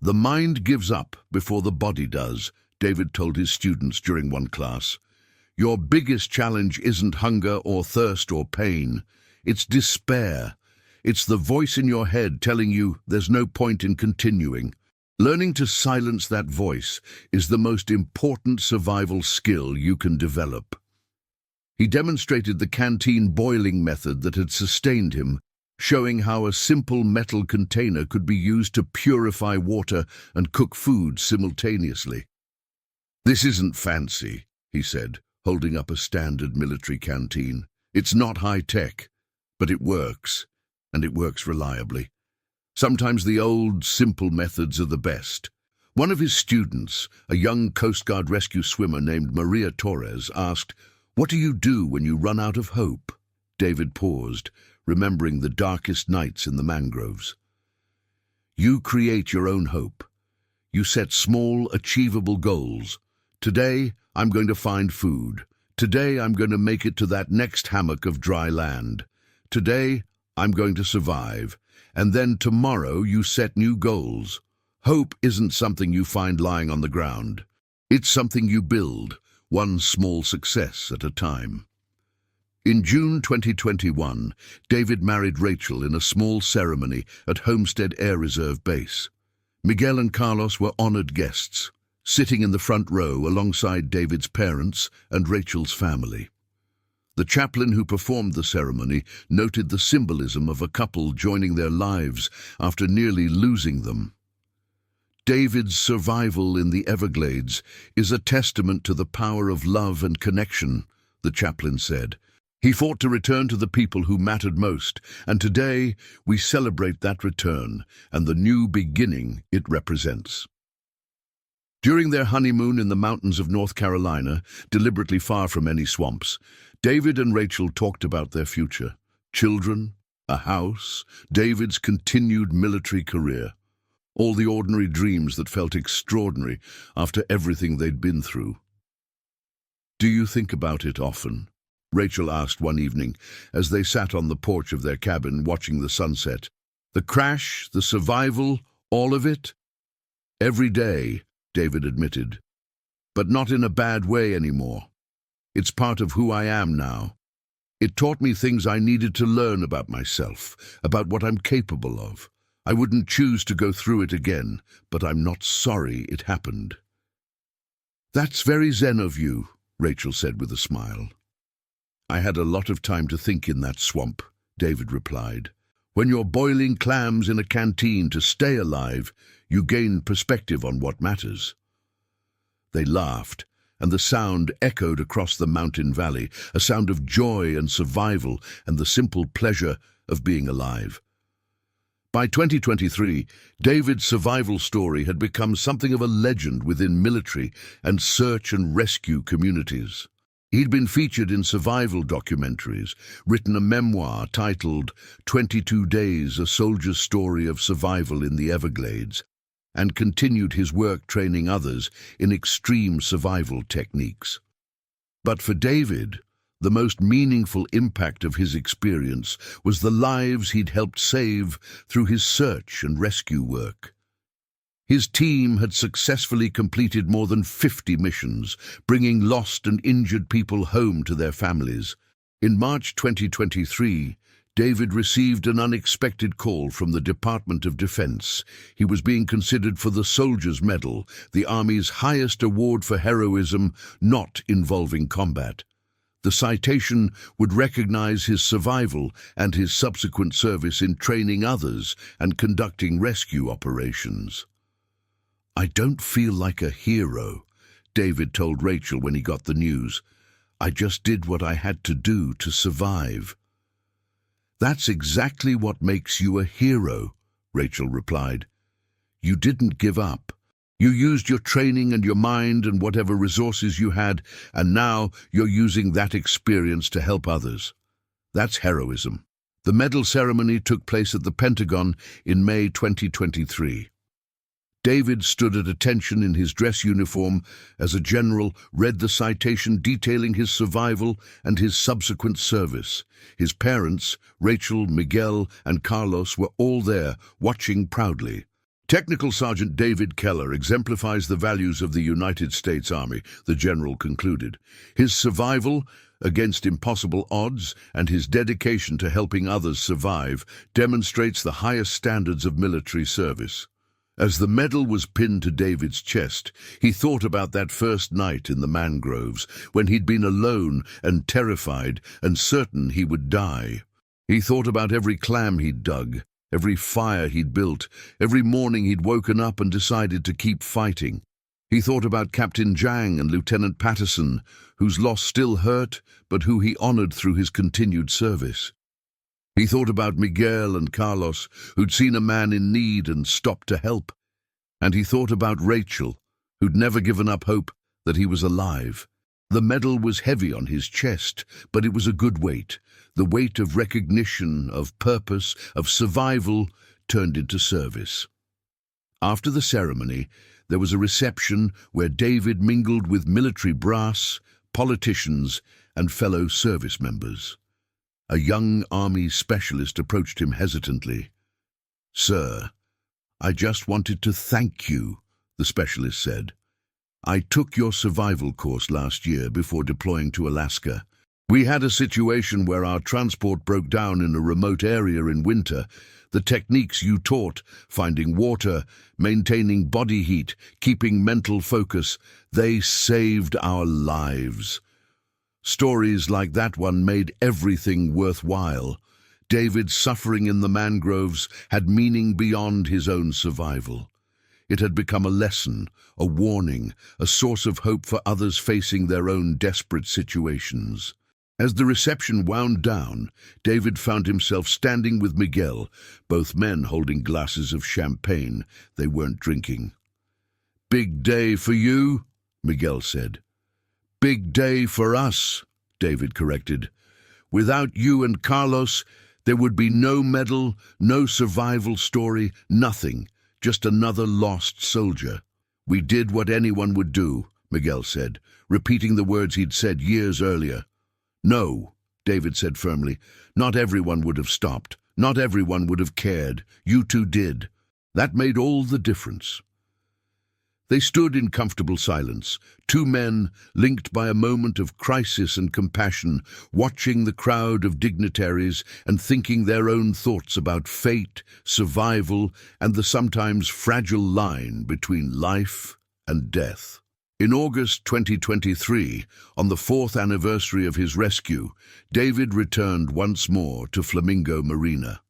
"The mind gives up before the body does," David told his students during one class. "Your biggest challenge isn't hunger or thirst or pain. It's despair. It's the voice in your head telling you there's no point in continuing. Learning to silence that voice is the most important survival skill you can develop." He demonstrated the Canteen boiling method that had sustained him, showing how a simple metal container could be used to purify water and cook food simultaneously. "This isn't fancy," he said, holding up a standard military canteen. "It's not high-tech, but it works, and it works reliably. Sometimes the old, simple methods are the best." One of his students, a young Coast Guard rescue swimmer named Maria Torres, asked, "What do you do when you run out of hope?" David paused, remembering the darkest nights in the mangroves. "You create your own hope. You set small, achievable goals. Today, I'm going to find food. Today, I'm going to make it to that next hammock of dry land. Today, I'm going to survive. And then tomorrow, you set new goals. Hope isn't something you find lying on the ground. It's something you build, one small success at a time." In June 2021, David married Rachel in a small ceremony at Homestead Air Reserve Base. Miguel and Carlos were honored guests, sitting in the front row alongside David's parents and Rachel's family. The chaplain who performed the ceremony noted the symbolism of a couple joining their lives after nearly losing them. "David's survival in the Everglades is a testament to the power of love and connection," the chaplain said. "He fought to return to the people who mattered most, and today we celebrate that return and the new beginning it represents." During their honeymoon in the mountains of North Carolina, deliberately far from any swamps, David and Rachel talked about their future: children, a house, David's continued military career. All the ordinary dreams that felt extraordinary after everything they'd been through. "Do you think about it often?" Rachel asked one evening as they sat on the porch of their cabin watching the sunset. "The crash, the survival, all of it?" "Every day," David admitted. "But not in a bad way anymore. It's part of who I am now. It taught me things I needed to learn about myself, about what I'm capable of. I wouldn't choose to go through it again, but I'm not sorry it happened." "That's very zen of you," Rachel said with a smile. "I had a lot of time to think in that swamp," David replied. "When you're boiling clams in a canteen to stay alive, you gain perspective on what matters." They laughed, and the sound echoed across the mountain valley, a sound of joy and survival and the simple pleasure of being alive. By 2023, David's survival story had become something of a legend within military and search and rescue communities. He'd been featured in survival documentaries, written a memoir titled 22 Days, A Soldier's Story of Survival in the Everglades, and continued his work training others in extreme survival techniques. But for David, the most meaningful impact of his experience was the lives he'd helped save through his search and rescue work. His team had successfully completed more than 50 missions, bringing lost and injured people home to their families. In March 2023, David received an unexpected call from the Department of Defense. He was being considered for the Soldier's Medal, the Army's highest award for heroism not involving combat. The citation would recognize his survival and his subsequent service in training others and conducting rescue operations. "I don't feel like a hero," David told Rachel when he got the news. "I just did what I had to do to survive." "That's exactly what makes you a hero," Rachel replied. "You didn't give up. You used your training and your mind and whatever resources you had, and now you're using that experience to help others. That's heroism. The medal ceremony took place at the Pentagon in May 2023. David stood at attention in his dress uniform as a general read the citation detailing his survival and his subsequent service. His parents, Rachel, Miguel, and Carlos, were all there, watching proudly. Technical Sergeant David Keller exemplifies the values of the United States Army, the general concluded. His survival against impossible odds and his dedication to helping others survive demonstrates the highest standards of military service. As the medal was pinned to David's chest, he thought about that first night in the mangroves, when he'd been alone and terrified and certain he would die. He thought about every clam he'd dug, every fire he'd built, every morning he'd woken up and decided to keep fighting. He thought about Captain Zhang and Lieutenant Patterson, whose loss still hurt, but who he honored through his continued service. He thought about Miguel and Carlos, who'd seen a man in need and stopped to help. And he thought about Rachel, who'd never given up hope that he was alive. The medal was heavy on his chest, but it was a good weight. The weight of recognition, of purpose, of survival, turned into service. After the ceremony, there was a reception where David mingled with military brass, politicians, and fellow service members. A young Army specialist approached him hesitantly. "Sir, I just wanted to thank you," the specialist said. "I took your survival course last year before deploying to Alaska. We had a situation where our transport broke down in a remote area in winter. The techniques you taught, finding water, maintaining body heat, keeping mental focus, they saved our lives." Stories like that one made everything worthwhile. David's suffering in the mangroves had meaning beyond his own survival. It had become a lesson, a warning, a source of hope for others facing their own desperate situations. As the reception wound down, David found himself standing with Miguel, both men holding glasses of champagne they weren't drinking. "Big day for you," Miguel said. "Big day for us," David corrected. "Without you and Carlos, there would be no medal, no survival story, nothing, just another lost soldier." "We did what anyone would do," Miguel said, repeating the words he'd said years earlier. "No," David said firmly, "not everyone would have stopped. Not everyone would have cared. You two did. That made all the difference." They stood in comfortable silence, two men linked by a moment of crisis and compassion, watching the crowd of dignitaries and thinking their own thoughts about fate, survival, and the sometimes fragile line between life and death. In August 2023, on the 4th anniversary of his rescue, David returned once more to Flamingo Marina.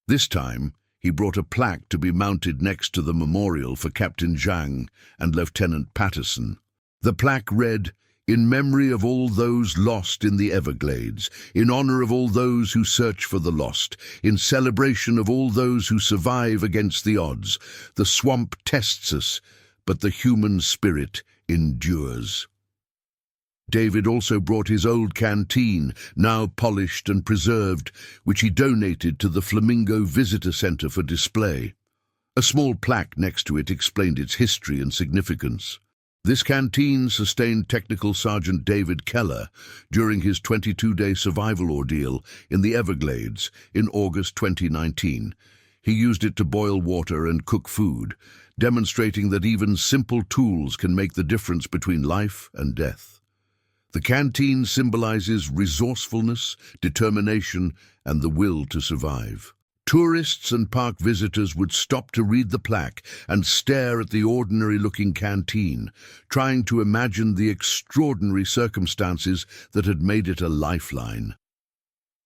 This time, he brought a plaque to be mounted next to the memorial for Captain Zhang and Lieutenant Patterson. The plaque read, "In memory of all those lost in the Everglades, in honor of all those who search for the lost, in celebration of all those who survive against the odds. The swamp tests us, but the human spirit endures." David also brought his old canteen, now polished and preserved, which he donated to the Flamingo Visitor Center for display. A small plaque next to it explained its history and significance. This canteen sustained Technical Sergeant David Keller during his 22-day survival ordeal in the Everglades in August 2019. He used it to boil water and cook food, demonstrating that even simple tools can make the difference between life and death. The canteen symbolizes resourcefulness, determination, and the will to survive. Tourists and park visitors would stop to read the plaque and stare at the ordinary-looking canteen, trying to imagine the extraordinary circumstances that had made it a lifeline.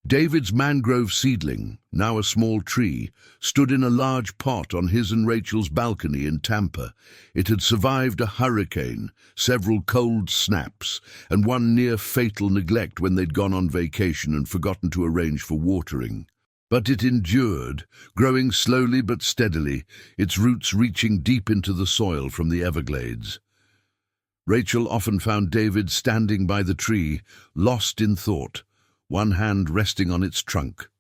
David's mangrove seedling, now a small tree, stood in a large pot on his and Rachel's balcony in Tampa. It had survived a hurricane, several cold snaps, and one near-fatal neglect when they'd gone on vacation and forgotten to arrange for watering. But it endured, growing slowly but steadily, its roots reaching deep into the soil from the Everglades. Rachel often found David standing by the tree, lost in thought, one hand resting on its trunk.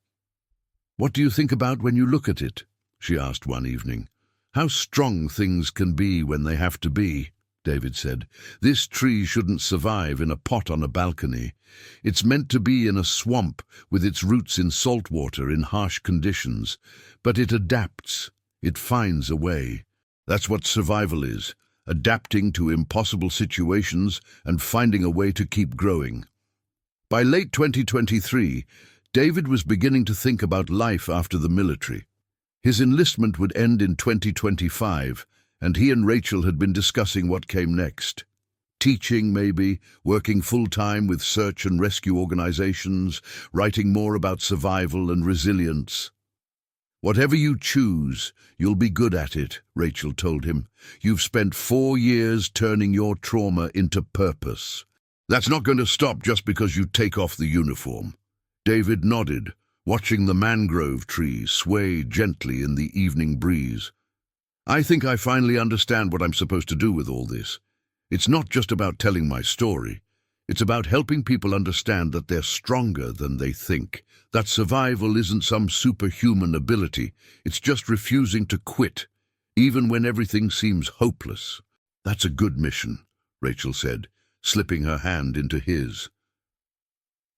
"What do you think about when you look at it?" she asked one evening. "How strong things can be when they have to be," David said. "This tree shouldn't survive in a pot on a balcony. It's meant to be in a swamp with its roots in salt water in harsh conditions. But it adapts. It finds a way. That's what survival is, adapting to impossible situations and finding a way to keep growing." By late 2023, David was beginning to think about life after the military. His enlistment would end in 2025, and he and Rachel had been discussing what came next. Teaching, maybe, working full-time with search and rescue organizations, writing more about survival and resilience. "Whatever you choose, you'll be good at it," Rachel told him. "You've spent 4 years turning your trauma into purpose. That's not going to stop just because you take off the uniform." David nodded, watching the mangrove trees sway gently in the evening breeze. "I think I finally understand what I'm supposed to do with all this. It's not just about telling my story. It's about helping people understand that they're stronger than they think, that survival isn't some superhuman ability. It's just refusing to quit, even when everything seems hopeless." "That's a good mission," Rachel said, slipping her hand into his.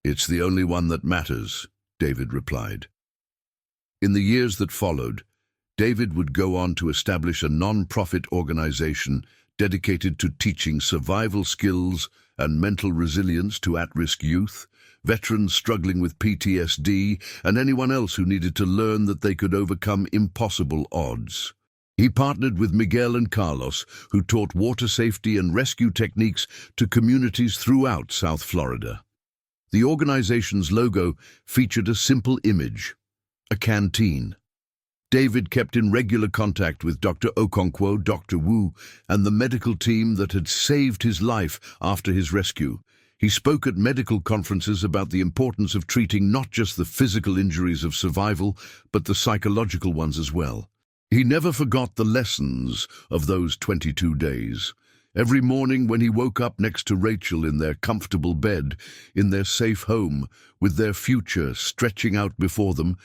"It's the only one that matters," David replied. In the years that followed, David would go on to establish a non-profit organization dedicated to teaching survival skills and mental resilience to at-risk youth, veterans struggling with PTSD, and anyone else who needed to learn that they could overcome impossible odds. He partnered with Miguel and Carlos, who taught water safety and rescue techniques to communities throughout South Florida. The organization's logo featured a simple image, a canteen. David kept in regular contact with Dr. Okonkwo, Dr. Wu, and the medical team that had saved his life after his rescue. He spoke at medical conferences about the importance of treating not just the physical injuries of survival, but the psychological ones as well. He never forgot the lessons of those 22 days. Every morning when he woke up next to Rachel in their comfortable bed, in their safe home, with their future stretching out before them,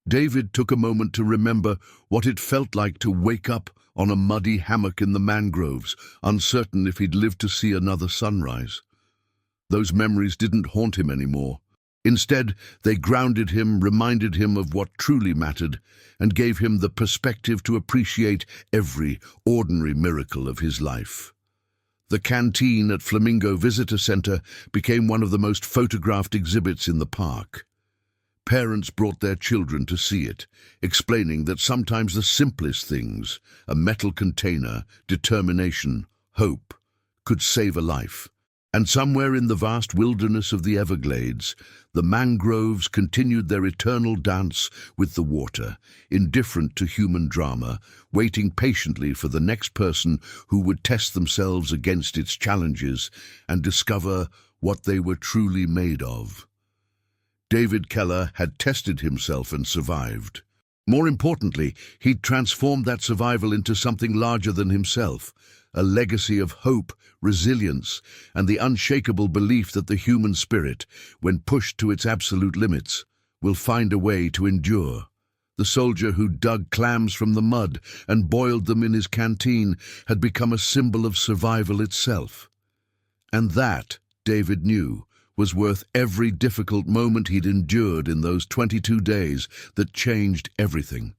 David took a moment to remember what it felt like to wake up on a muddy hammock in the mangroves, uncertain if he'd live to see another sunrise. Those memories didn't haunt him anymore. Instead, they grounded him, reminded him of what truly mattered, and gave him the perspective to appreciate every ordinary miracle of his life. The canteen at Flamingo Visitor Center became one of the most photographed exhibits in the park. Parents brought their children to see it, explaining that sometimes the simplest things, a metal container, determination, hope, could save a life. And somewhere in the vast wilderness of the Everglades, the mangroves continued their eternal dance with the water, indifferent to human drama, waiting patiently for the next person who would test themselves against its challenges and discover what they were truly made of. David Keller had tested himself and survived. More importantly, he'd transformed that survival into something larger than himself, a legacy of hope, resilience, and the unshakable belief that the human spirit, when pushed to its absolute limits, will find a way to endure. The soldier who dug clams from the mud and boiled them in his canteen had become a symbol of survival itself. And that, David knew, was worth every difficult moment he'd endured in those 22 days that changed everything.